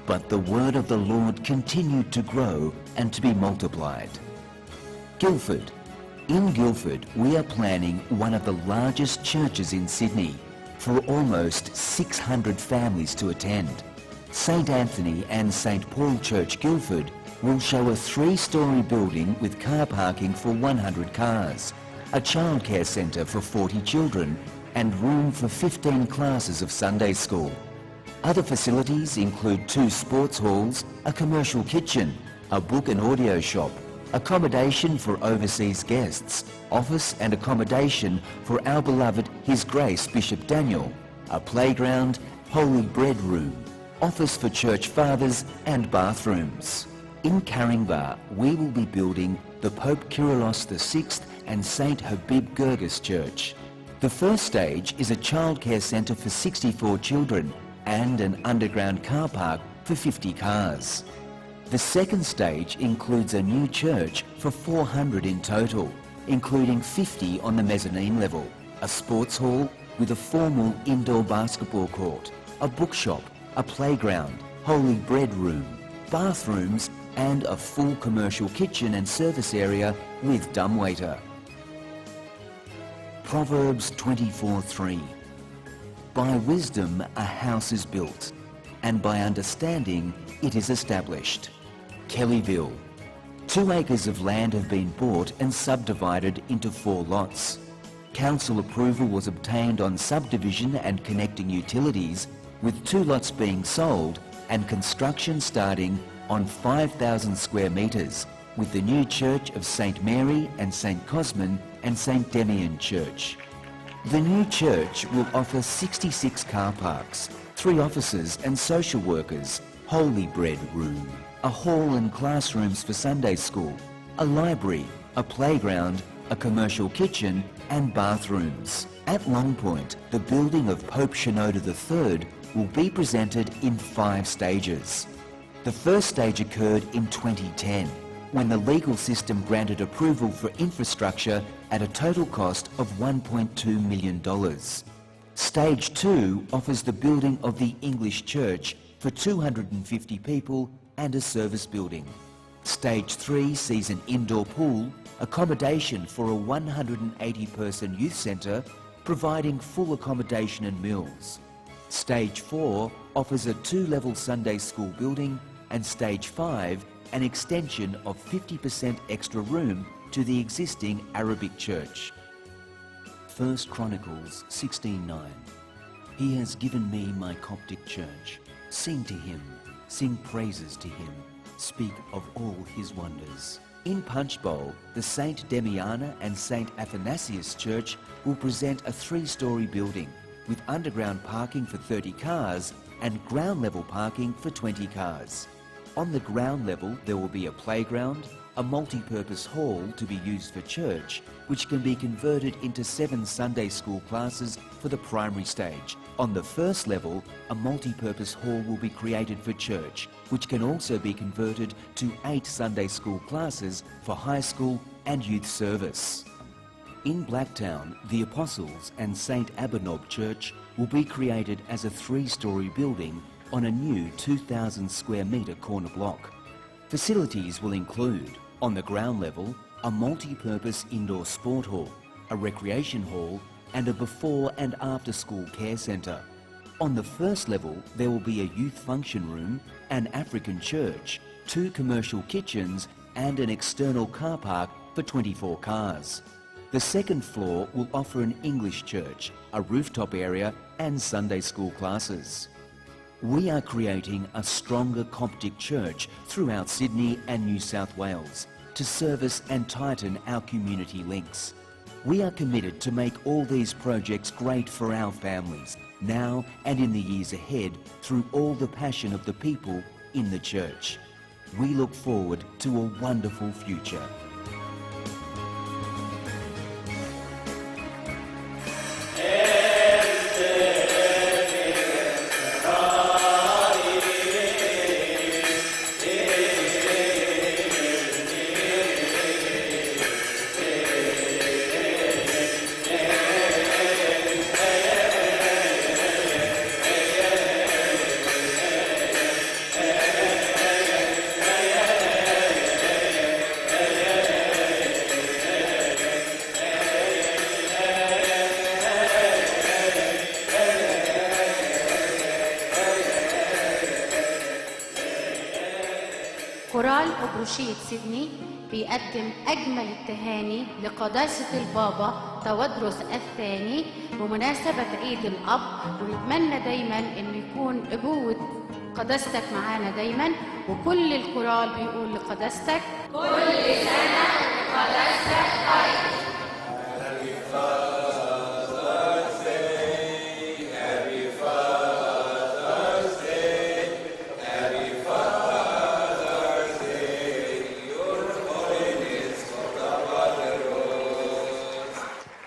But the word of the Lord continued to grow and to be multiplied. Guildford. In Guildford, we are planning one of the largest churches in Sydney for almost 600 families to attend. St Anthony and St Paul Church Guildford will show a 3-storey building with car parking for 100 cars, a childcare centre for 40 children and room for 15 classes of Sunday school. Other facilities include 2 sports halls, a commercial kitchen, a book and audio shop, accommodation for overseas guests, office and accommodation for our beloved His Grace Bishop Daniel, a playground, holy bread room, office for church fathers and bathrooms. In Caringbah, we will be building the Pope Kyrillos VI and St Habib Gurgis Church. The first stage is a childcare centre for 64 children and an underground car park for 50 cars. The second stage includes a new church for 400 in total, including 50 on the mezzanine level, a sports hall with a formal indoor basketball court, a bookshop, a playground, holy bread room, bathrooms and a full commercial kitchen and service area with dumbwaiter. Proverbs 24:3. By wisdom a house is built, and by understanding it is established. Kellyville. 2 acres of land have been bought and subdivided into 4 lots. Council approval was obtained on subdivision and connecting utilities, with 2 lots being sold and construction starting on 5,000 square metres, with the new church of St Mary and St Cosmin and St Demian Church. The new church will offer 66 car parks, 3 offices and social workers, holy bread room, a hall and classrooms for Sunday school, a library, a playground, a commercial kitchen and bathrooms. At Long Point, the building of Pope Shenouda III will be presented in 5 stages. The first stage occurred in 2010, when the legal system granted approval for infrastructure at a total cost of $1.2 million. Stage 2 offers the building of the English Church for 250 people and a service building. Stage 3 sees an indoor pool, accommodation for a 180-person youth centre, providing full accommodation and meals. Stage 4 offers a 2-level Sunday school building, and Stage 5 an extension of 50% extra room to the existing Arabic church. 1 Chronicles 16:9. He has given me my Coptic church. Sing to him, sing praises to him, speak of all his wonders. In Punchbowl, the St Demiana and St Athanasius Church will present a 3-storey building with underground parking for 30 cars and ground level parking for 20 cars. On the ground level there will be a playground, a multi-purpose hall to be used for church, which can be converted into 7 Sunday school classes for the primary stage. On the first level, a multi-purpose hall will be created for church, which can also be converted to 8 Sunday school classes for high school and youth service. In Blacktown, the Apostles and St Abinob Church will be created as a 3-storey building on a new 2,000 square metre corner block. Facilities will include, on the ground level, a multi-purpose indoor sport hall, a recreation hall and a before and after school care centre. On the first level there will be a youth function room, an African church, 2 commercial kitchens and an external car park for 24 cars. The second floor will offer an English church, a rooftop area and Sunday school classes. We are creating a stronger Coptic church throughout Sydney and New South Wales to service and tighten our community links. We are committed to make all these projects great for our families, now and in the years ahead, through all the passion of the people in the church. We look forward to a wonderful future. كورال أبروشية سيدني بيقدم أجمل التهاني لقداسة البابا تودروس الثاني بمناسبة عيد الأب، ونتمنى دايما أن يكون أبوة قداستك معانا دايما، وكل الكورال بيقول لقداستك كل سنة وقداستك طيب.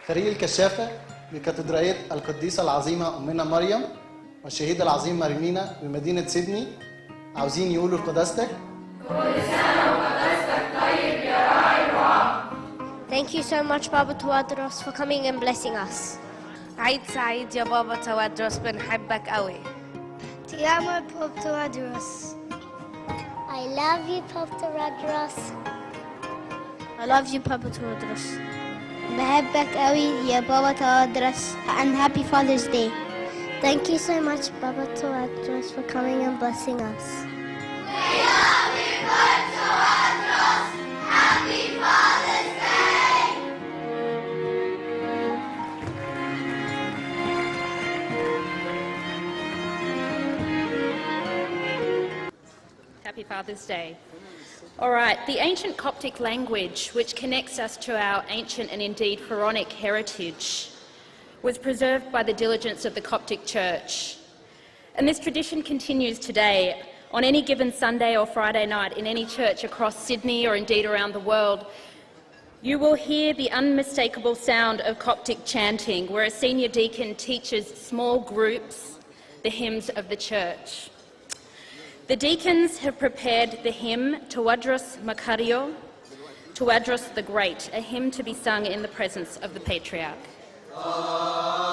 فريق الكشافة بكاتدرائية القديسة العظيمة أمنا مريم والشهيد العظيم مارينينا بمدينة سيدني عاوزين يقولوا لقداستك Thank you so much, Baba Tawadros, for coming and blessing us. عيد سعيد يا بابا توادروس بنحبك قوي. Ti amo, Pope Tawadros. I love you, Pope Tawadros. I love you, Papa Tawadros. بحبك قوي يا بابا Tawadros, and happy Father's Day. Thank you so much, Baba Tawadros, for coming and blessing us. We love you, Pope Tawadros. Happy Father's Day. Happy Father's Day. All right, the ancient Coptic language, which connects us to our ancient and indeed pharaonic heritage, was preserved by the diligence of the Coptic Church. And this tradition continues today. On any given Sunday or Friday night in any church across Sydney or indeed around the world, you will hear the unmistakable sound of Coptic chanting, where a senior deacon teaches small groups the hymns of the church. The deacons have prepared the hymn Tawadros Makario, Tawadros the Great, a hymn to be sung in the presence of the Patriarch. Oh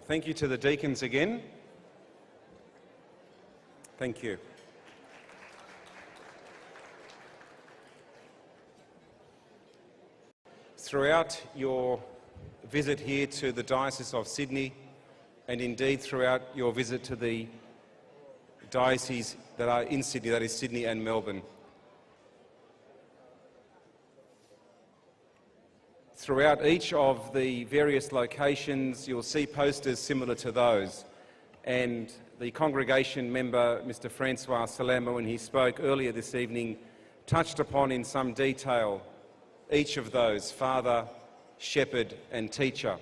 Thank you to the deacons again. Thank you. Throughout your visit here to the Diocese of Sydney, and indeed throughout your visit to the dioceses that are in Sydney, that is Sydney and Melbourne, throughout each of the various locations, you'll see posters similar to those. And the congregation member, Mr. Francois Salama, when he spoke earlier this evening, touched upon in some detail each of those: father, shepherd, and teacher.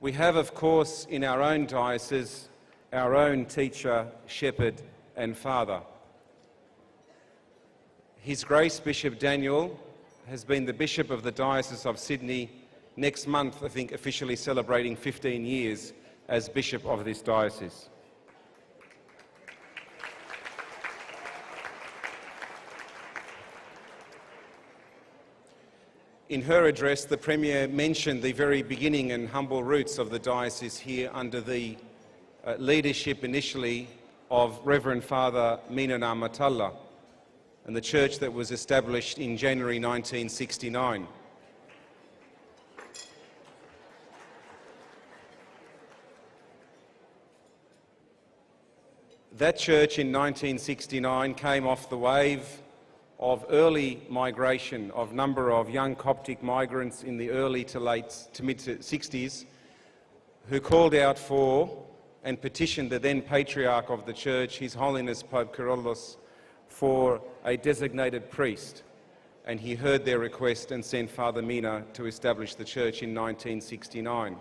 We have, of course, in our own diocese, our own teacher, shepherd, and father. His Grace Bishop Daniel has been the Bishop of the Diocese of Sydney, next month, I think, officially celebrating 15 years as Bishop of this diocese. In her address, the Premier mentioned the very beginning and humble roots of the diocese here under the leadership initially of Reverend Father Minana Matalla, and the church that was established in January 1969. That church in 1969 came off the wave of early migration of number of young Coptic migrants in the early to mid-60s who called out for and petitioned the then Patriarch of the Church, His Holiness Pope Kyrillos, for a designated priest, and he heard their request and sent Father Mina to establish the church in 1969.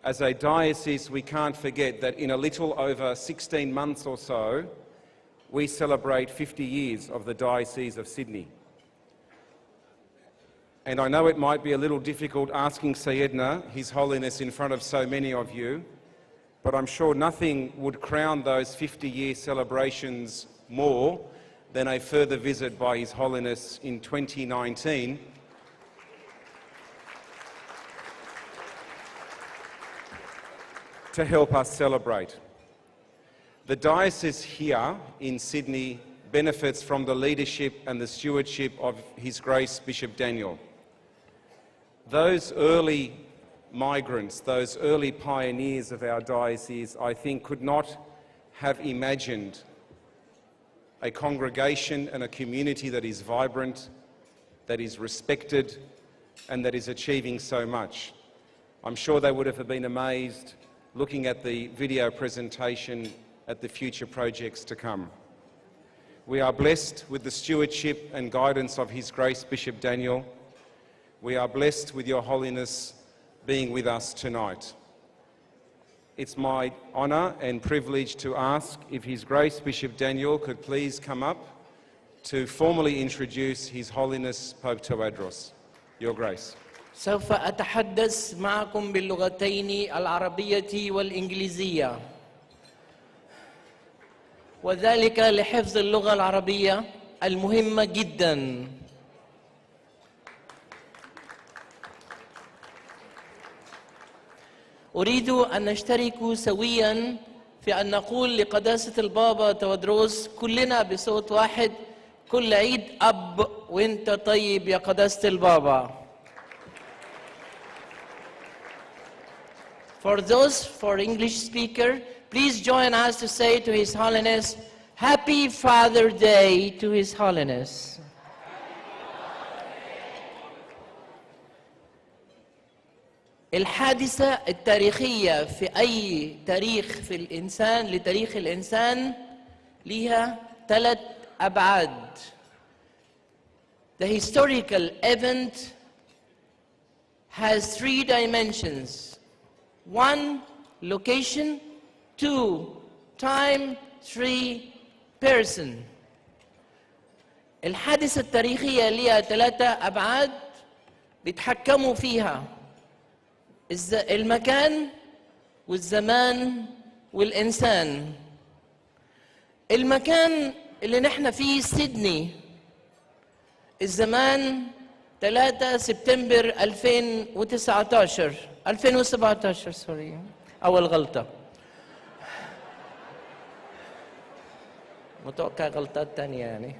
As a diocese, we can't forget that in a little over 16 months or so, we celebrate 50 years of the Diocese of Sydney. And I know it might be a little difficult asking Sayedna, His Holiness, in front of so many of you, but I'm sure nothing would crown those 50-year celebrations more than a further visit by His Holiness in 2019 to help us celebrate. The diocese here in Sydney benefits from the leadership and the stewardship of His Grace Bishop Daniel. Those early migrants, those early pioneers of our diocese, I think, could not have imagined a congregation and a community that is vibrant, that is respected, and that is achieving so much. I'm sure they would have been amazed looking at the video presentation at the future projects to come. We are blessed with the stewardship and guidance of His Grace Bishop Daniel. We are blessed with Your Holiness being with us tonight. It's my honour and privilege to ask if His Grace Bishop Daniel could please come up to formally introduce His Holiness Pope Tawadros. Your Grace. سوف أتحدث معكم باللغتين العربية والإنجليزية، وذلك لحفظ اللغة العربية المهمة جداً. أريد أن نشترك سوياً في أن نقول لقداسة البابا تودروس كلنا بصوت واحد: كل عيد أب وأنت طيب يا قداسة البابا. For English speaker, please join us to say to His Holiness, Happy Father Day to His Holiness. الحادثة التاريخية في أي تاريخ في الإنسان لتاريخ الإنسان لها 3 أبعاد. The historical event has 3 dimensions. 1, location. 2, time. 3, person. الحادثة التاريخية لها 3 أبعاد بيتحكموا فيها المكان والزمان والإنسان. المكان اللي نحن فيه سيدني، الزمان 3 سبتمبر 2017 سوري، أول غلطة، متوقع غلطات تانية يعني.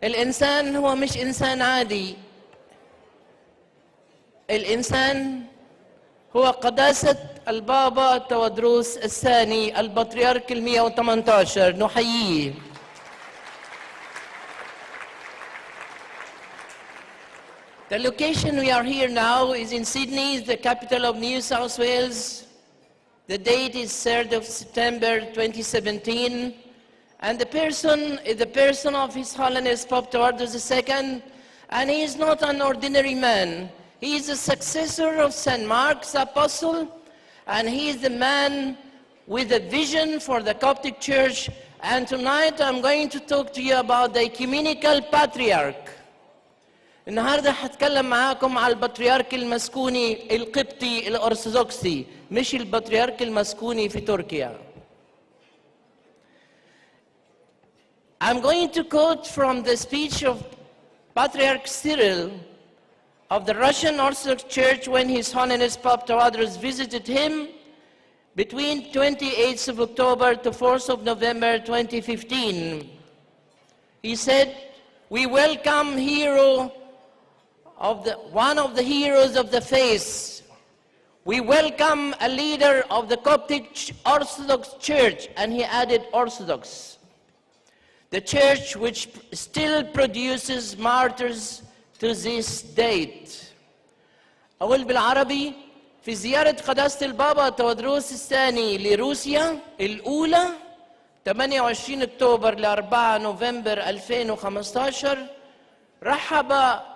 الإنسان هو مش إنسان عادي، الإنسان هو قداسة البابا تودروس الثاني البطريرك 118. نحييه. The location we are here now is in Sydney, the capital of New South Wales. The date is 3rd of September 2017. And the person is the person of His Holiness Pope Tawadros II, and he is not an ordinary man. He is a successor of St. Mark's Apostle, and he is the man with a vision for the Coptic Church. And tonight I'm going to talk to you about the Ecumenical Patriarch. النهارده هتكلم معاكم على البطريرك المسكوني القبطي الأرثوذكسي، مش البطريرك المسكوني في تركيا. I'm going to quote from the speech of Patriarch Cyril of the Russian Orthodox Church when His Holiness Pope Tawadros visited him between 28th of October to 4th of November 2015. He said, "We welcome one of the heroes of the faith. We welcome a leader of the Coptic Orthodox Church," and he added Orthodox, "the church which still produces martyrs to this date." أقول بالعربي، في زيارة قداسة البابا تودروس الثاني لروسيا الأولى 28 أكتوبر ل 4 نوفمبر 2015، رحب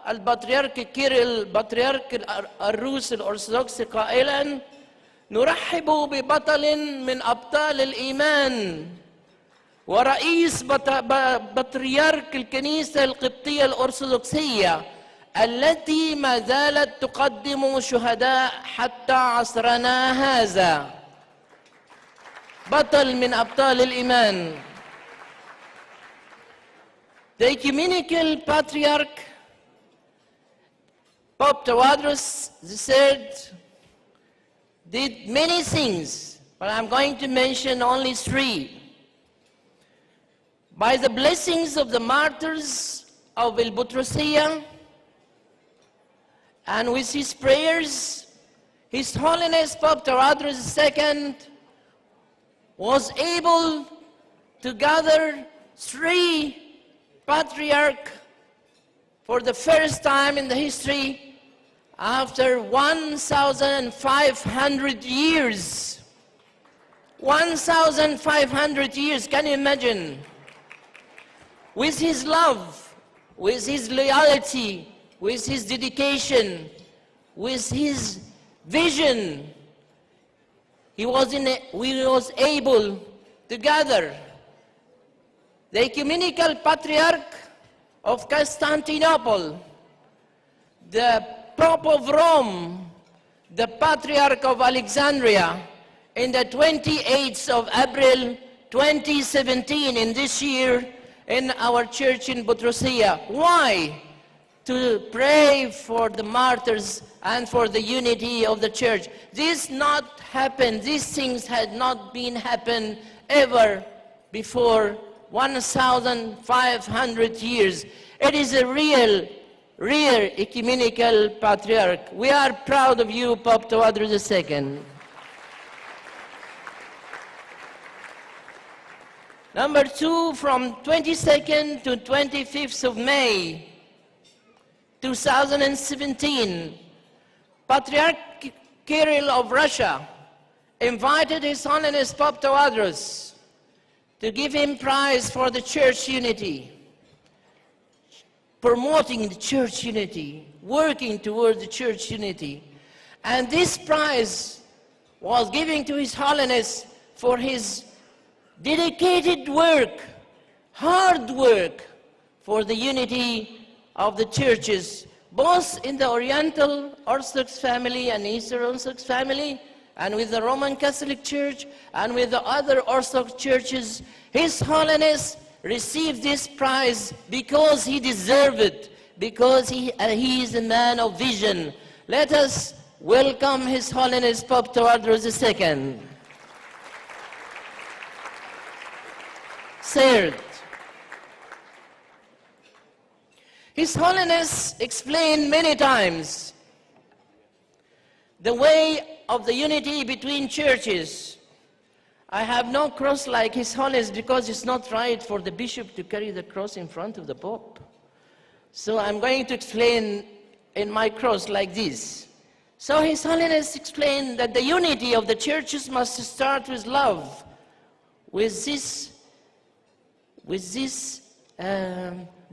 البطريرك كيريل بطريرك الروس الأرثوذكسي قائلا: "نرحب ببطل من أبطال الإيمان ورئيس بطريرك الكنيسة القبطية الأرثوذكسية التي ما زالت تقدم شهداء حتى عصرنا هذا." بطل من أبطال الإيمان. The Ecumenical Patriarch Pope Tawadros III did many things, but I'm going to mention only 3. By the blessings of the martyrs of Elbutrosia and with his prayers, His Holiness Pope Tawadros II was able to gather 3 patriarchs for the first time in the history after 1,500 years. 1,500 years, can you imagine? With his love, with his loyalty, with his dedication, with his vision, we was able to gather the Ecumenical Patriarch of Constantinople, the Pope of Rome, the Patriarch of Alexandria, in the 28th of April 2017, in this year, in our church in Butrosia. Why? To pray for the martyrs and for the unity of the church. This not happened, these things had not been happened ever before 1,500 years. It is a real ecumenical patriarch. We are proud of you, Pope Tawadros II. Number 2, from 22nd to 25th of May, 2017, Patriarch Kirill of Russia invited His Holiness Pope Tawadros to give him prize for the church unity, promoting the church unity, working towards the church unity. And this prize was given to His Holiness for his dedicated work, hard work for the unity of the churches, both in the Oriental Orthodox family and Eastern Orthodox family, and with the Roman Catholic Church and with the other Orthodox churches. His Holiness received this prize because he deserved it, because he is a man of vision. Let us welcome His Holiness Pope Tawadros II. Third, His Holiness explained many times the way of the unity between churches. I have no cross like His Holiness because it's not right for the bishop to carry the cross in front of the Pope. So I'm going to explain in my cross like this. So His Holiness explained that the unity of the churches must start with love, with this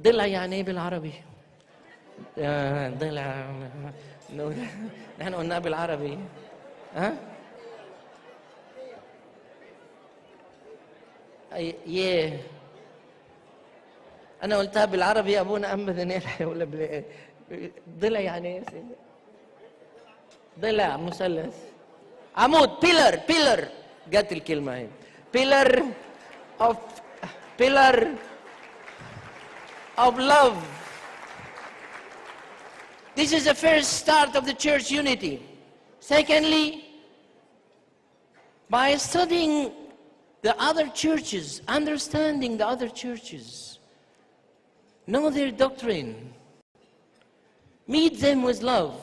ضلع يعني ايه بالعربي؟ ضلع نحن قلناه بالعربي ها؟ يه أنا قلتها بالعربي أبونا أم بدنيل ولا ضلع يعني إيه؟ ضلع مثلث عمود pillar جت الكلمة هي pillar of love. This is the first start of the church unity. Secondly, by studying the other churches, understanding the other churches, know their doctrine, meet them with love.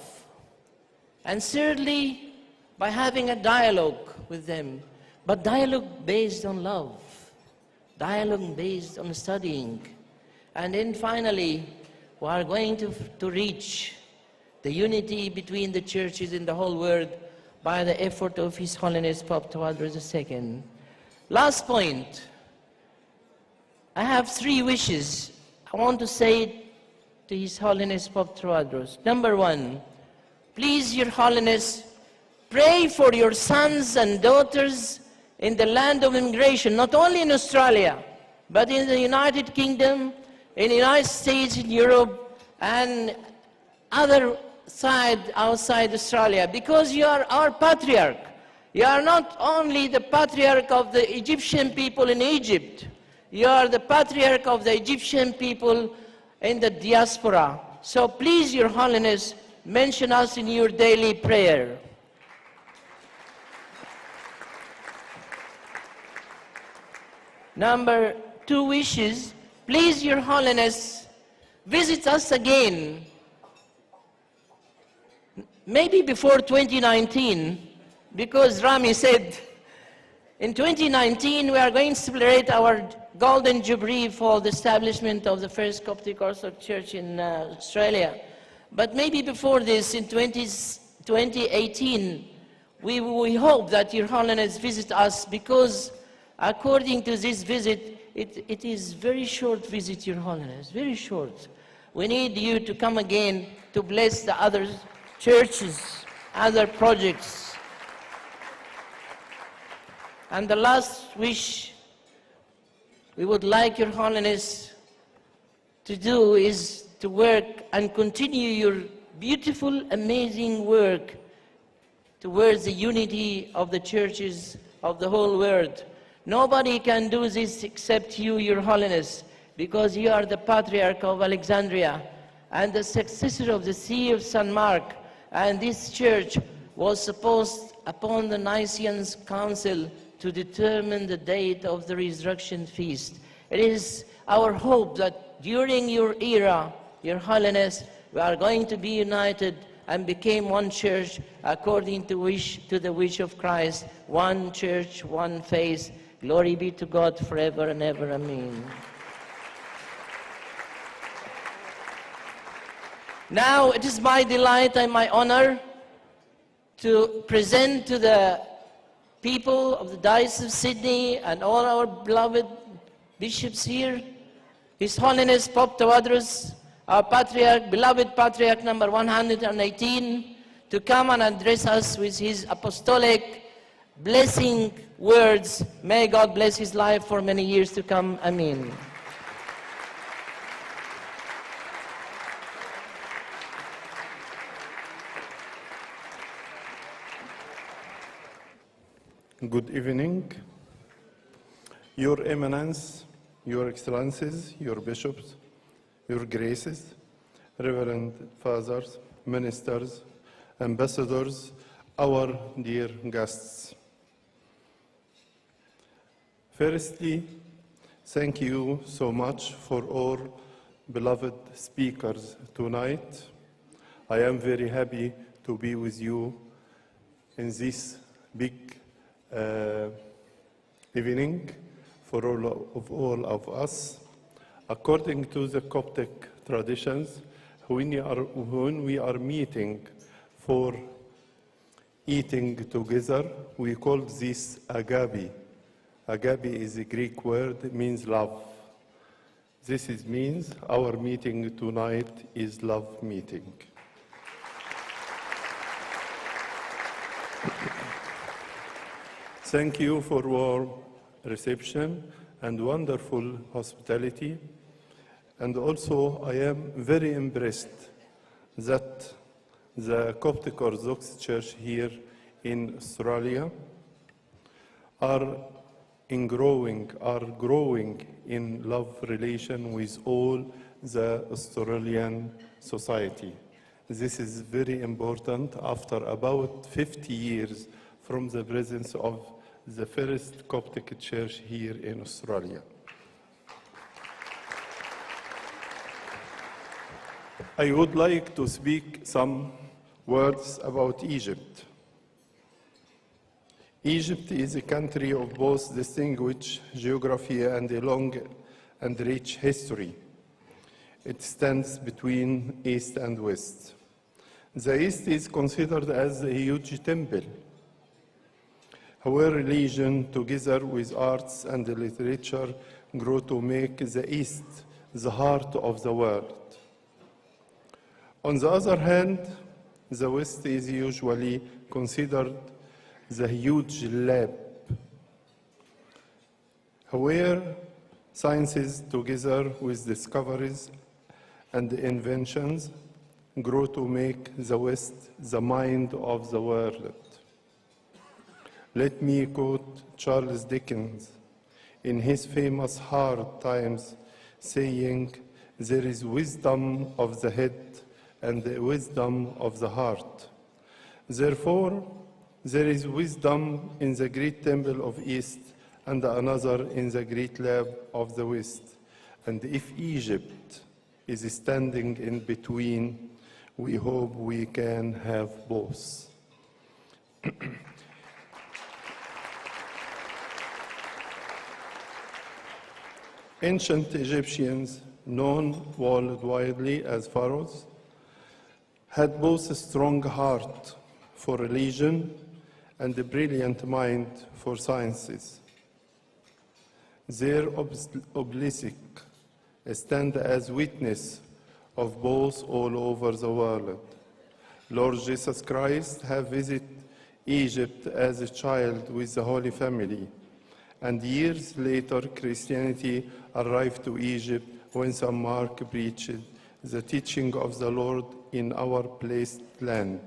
And thirdly, by having a dialogue with them, but dialogue based on love, dialogue based on studying. And then finally, we are going to reach the unity between the churches in the whole world by the effort of His Holiness Pope Tawadros II. Last point, I have 3 wishes I want to say to His Holiness Pope Tawadros. Number 1, please, Your Holiness, pray for your sons and daughters in the land of immigration, not only in Australia, but in the United Kingdom, in the United States, in Europe, and other side outside Australia, because you are our patriarch. You are not only the patriarch of the Egyptian people in Egypt, you are the patriarch of the Egyptian people in the diaspora. So please, Your Holiness, mention us in your daily prayer. Number 2 wishes, please, Your Holiness, visit us again, maybe before 2019, because Rami said, in 2019 we are going to celebrate our Golden Jubilee for the establishment of the first Coptic Orthodox Church in Australia. But maybe before this, in 2018, we hope that Your Holiness visit us, because according to this visit, it is very short visit, Your Holiness, very short. We need you to come again to bless the other churches, other projects. And the last wish we would like Your Holiness to do is to work and continue your beautiful, amazing work towards the unity of the churches of the whole world. Nobody can do this except you, Your Holiness, because you are the Patriarch of Alexandria and the successor of the See of St. Mark. And this church was supposed, upon the Nicene Council, to determine the date of the Resurrection Feast. It is our hope that during your era, Your Holiness, we are going to be united and became one church according to the wish of Christ, one church, one faith. Glory be to God forever and ever. Amen. Now it is my delight and my honor to present to the people of the Diocese of Sydney and all our beloved bishops here, His Holiness Pope Tawadros, our Patriarch, beloved Patriarch number 118, to come and address us with his apostolic blessing words. May God bless his life for many years to come. Amen. Good evening. Your Eminence, Your Excellencies, Your Bishops, Your Graces, Reverend Fathers, Ministers, Ambassadors, our dear guests. Firstly, thank you so much for all beloved speakers tonight. I am very happy to be with you in this big evening for all of us. According to the Coptic traditions, when we are meeting for eating together, we call this agape. Agape is a Greek word, it means love. Means our meeting tonight is love meeting. Thank you for warm reception and wonderful hospitality. And also, I am very impressed that the Coptic Orthodox Church here in Australia are growing in love relation with all the Australian society. This is very important after about 50 years from the presence of the first Coptic church here in Australia. I would like to speak some words about Egypt. Egypt is a country of both distinguished geography and a long and rich history. It stands between East and West. The East is considered as a huge temple, where religion, together with arts and literature, grew to make the East the heart of the world. On the other hand, the West is usually considered the huge lab, where sciences, together with discoveries and inventions, grow to make the West the mind of the world. Let me quote Charles Dickens in his famous Hard Times, saying, "There is wisdom of the head and the wisdom of the heart. Therefore, there is wisdom in the great temple of East and another in the great lab of the West. And if Egypt is standing in between, we hope we can have both." Ancient Egyptians, known worldwide as pharaohs, had both a strong heart for religion and a brilliant mind for sciences. Their obelisks stand as witness of both all over the world. Lord Jesus Christ have visited Egypt as a child with the Holy Family, and years later Christianity arrived to Egypt when St. Mark preached the teaching of the Lord in our blessed land.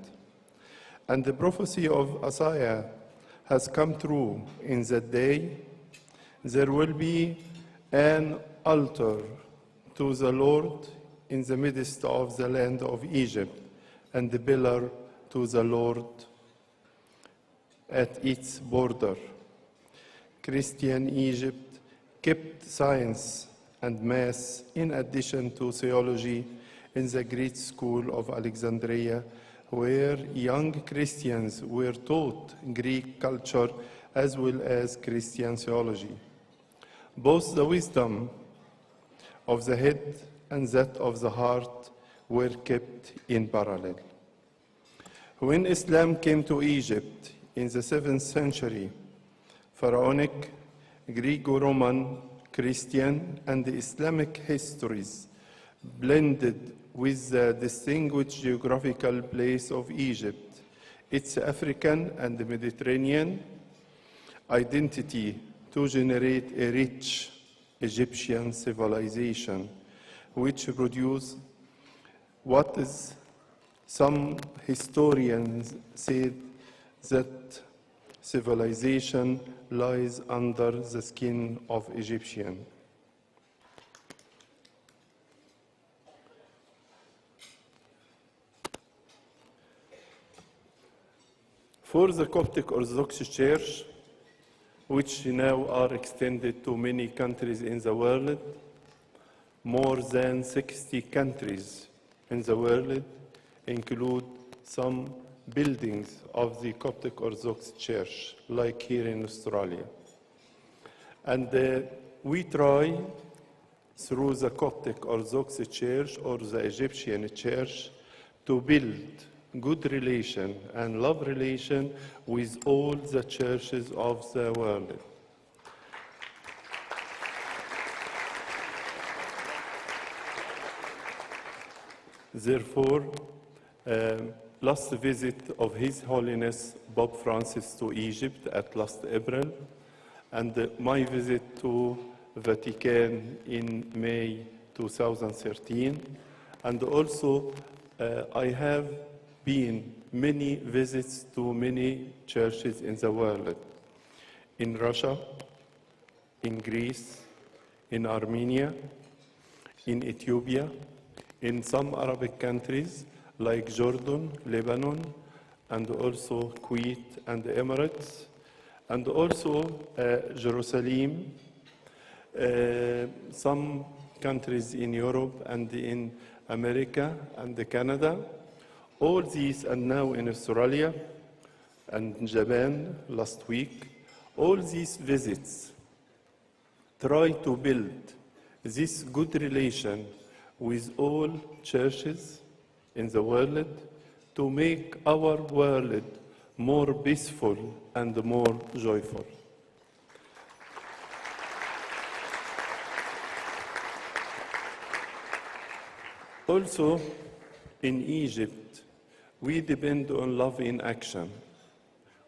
And the prophecy of Isaiah has come true. In that day, there will be an altar to the Lord in the midst of the land of Egypt, and the pillar to the Lord at its border. Christian Egypt kept science and math in addition to theology in the great school of Alexandria, where young Christians were taught Greek culture as well as Christian theology. Both the wisdom of the head and that of the heart were kept in parallel. When Islam came to Egypt in the 7th century, Pharaonic, Greco-Roman, Christian, and Islamic histories blended with the distinguished geographical place of Egypt, its African and Mediterranean identity to generate a rich Egyptian civilization, which produced what is some historians said that civilization lies under the skin of Egyptian. For the Coptic Orthodox Church, which now are extended to many countries in the world, more than 60 countries in the world include some buildings of the Coptic Orthodox Church, like here in Australia. And we try, through the Coptic Orthodox Church or the Egyptian Church, to build good relation and love relation with all the churches of the world. Therefore, last visit of His Holiness Pope Francis to Egypt at last April, and my visit to Vatican in May 2013, and also I have been many visits to many churches in the world, in Russia, in Greece, in Armenia, in Ethiopia, in some Arabic countries like Jordan, Lebanon, and also Kuwait and the Emirates, and also Jerusalem, some countries in Europe and in America and Canada. All these, and now in Australia and Japan last week, all these visits try to build this good relation with all churches in the world to make our world more peaceful and more joyful. Also, in Egypt, we depend on love in action.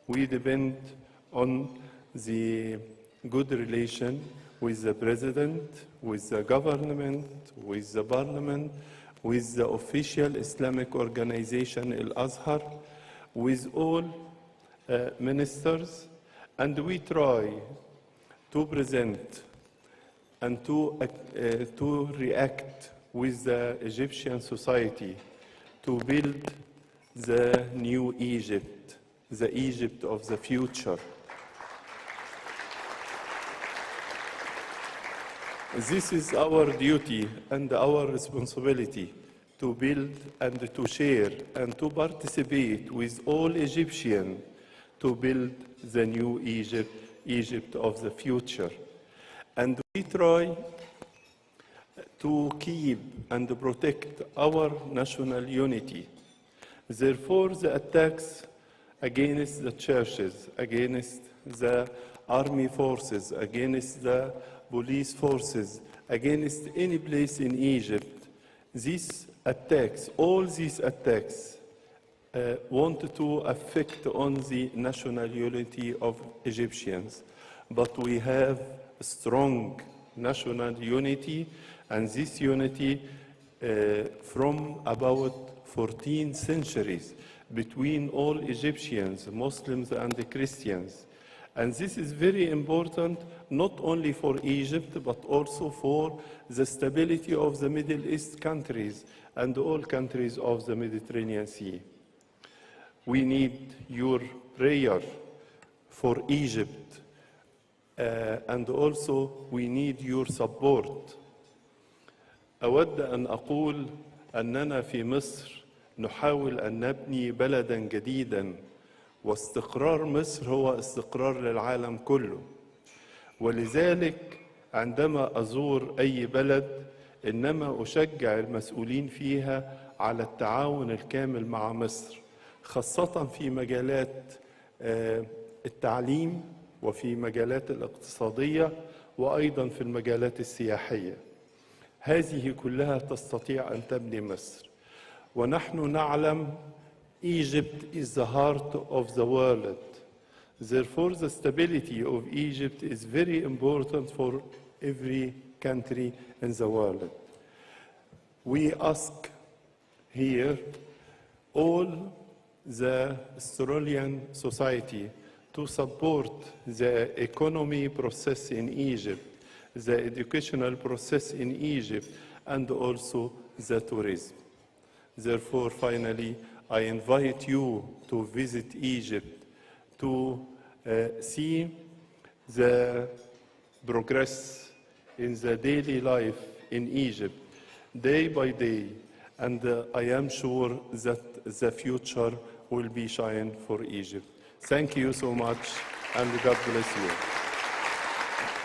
We depend on the good relation with the president, with the government, with the parliament, with the official Islamic organization Al-Azhar, with all ministers, and we try to present and to react with the Egyptian society to build the new Egypt, the Egypt of the future. This is our duty and our responsibility to build and to share and to participate with all Egyptians to build the new Egypt, Egypt of the future. And we try to keep and protect our national unity. Therefore, the attacks against the churches, against the army forces, against the police forces, against any place in Egypt, these attacks, all these attacks, want to affect on the national unity of Egyptians. But we have a strong national unity, and this unity from about 14 centuries between all Egyptians, Muslims and Christians. And this is very important, not only for Egypt, but also for the stability of the Middle East countries and all countries of the Mediterranean Sea. We need your prayer for Egypt, and also we need your support. أود أن أقول أننا في مصر نحاول أن نبني بلداً جديداً، واستقرار مصر هو استقرار للعالم كله. ولذلك عندما أزور أي بلد إنما أشجع المسؤولين فيها على التعاون الكامل مع مصر، خاصة في مجالات التعليم وفي مجالات الاقتصادية وأيضاً في المجالات السياحية. هذه كلها تستطيع أن تبني مصر. ونحن نعلم Egypt is the heart of the world. Therefore, the stability of Egypt is very important for every country in the world. We ask here all the Australian society to support the economy process in Egypt, the educational process in Egypt, and also the tourism. Therefore, finally, I invite you to visit Egypt to see the progress in the daily life in Egypt, day by day, and I am sure that the future will be shine for Egypt. Thank you so much, and God bless you.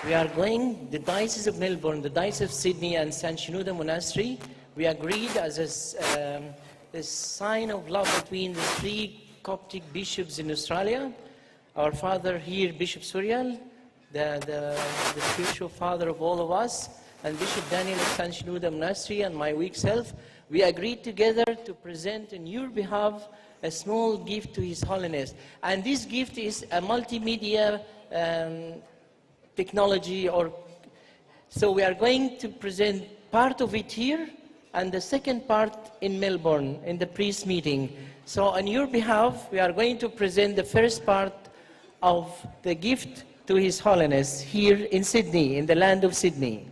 We are going, the Diocese of Melbourne, the Diocese of Sydney, and St. Shenouda Monastery, we agreed as a sign of love between the three Coptic bishops in Australia. Our father here, Bishop Suriel, the spiritual father of all of us, and Bishop Daniel of St. Shenouda Monastery, and my weak self, we agreed together to present on your behalf a small gift to His Holiness. And this gift is a multimedia technology, so we are going to present part of it here and the second part in Melbourne in the priest meeting. So on your behalf, we are going to present the first part of the gift to His Holiness here in Sydney, in the land of Sydney.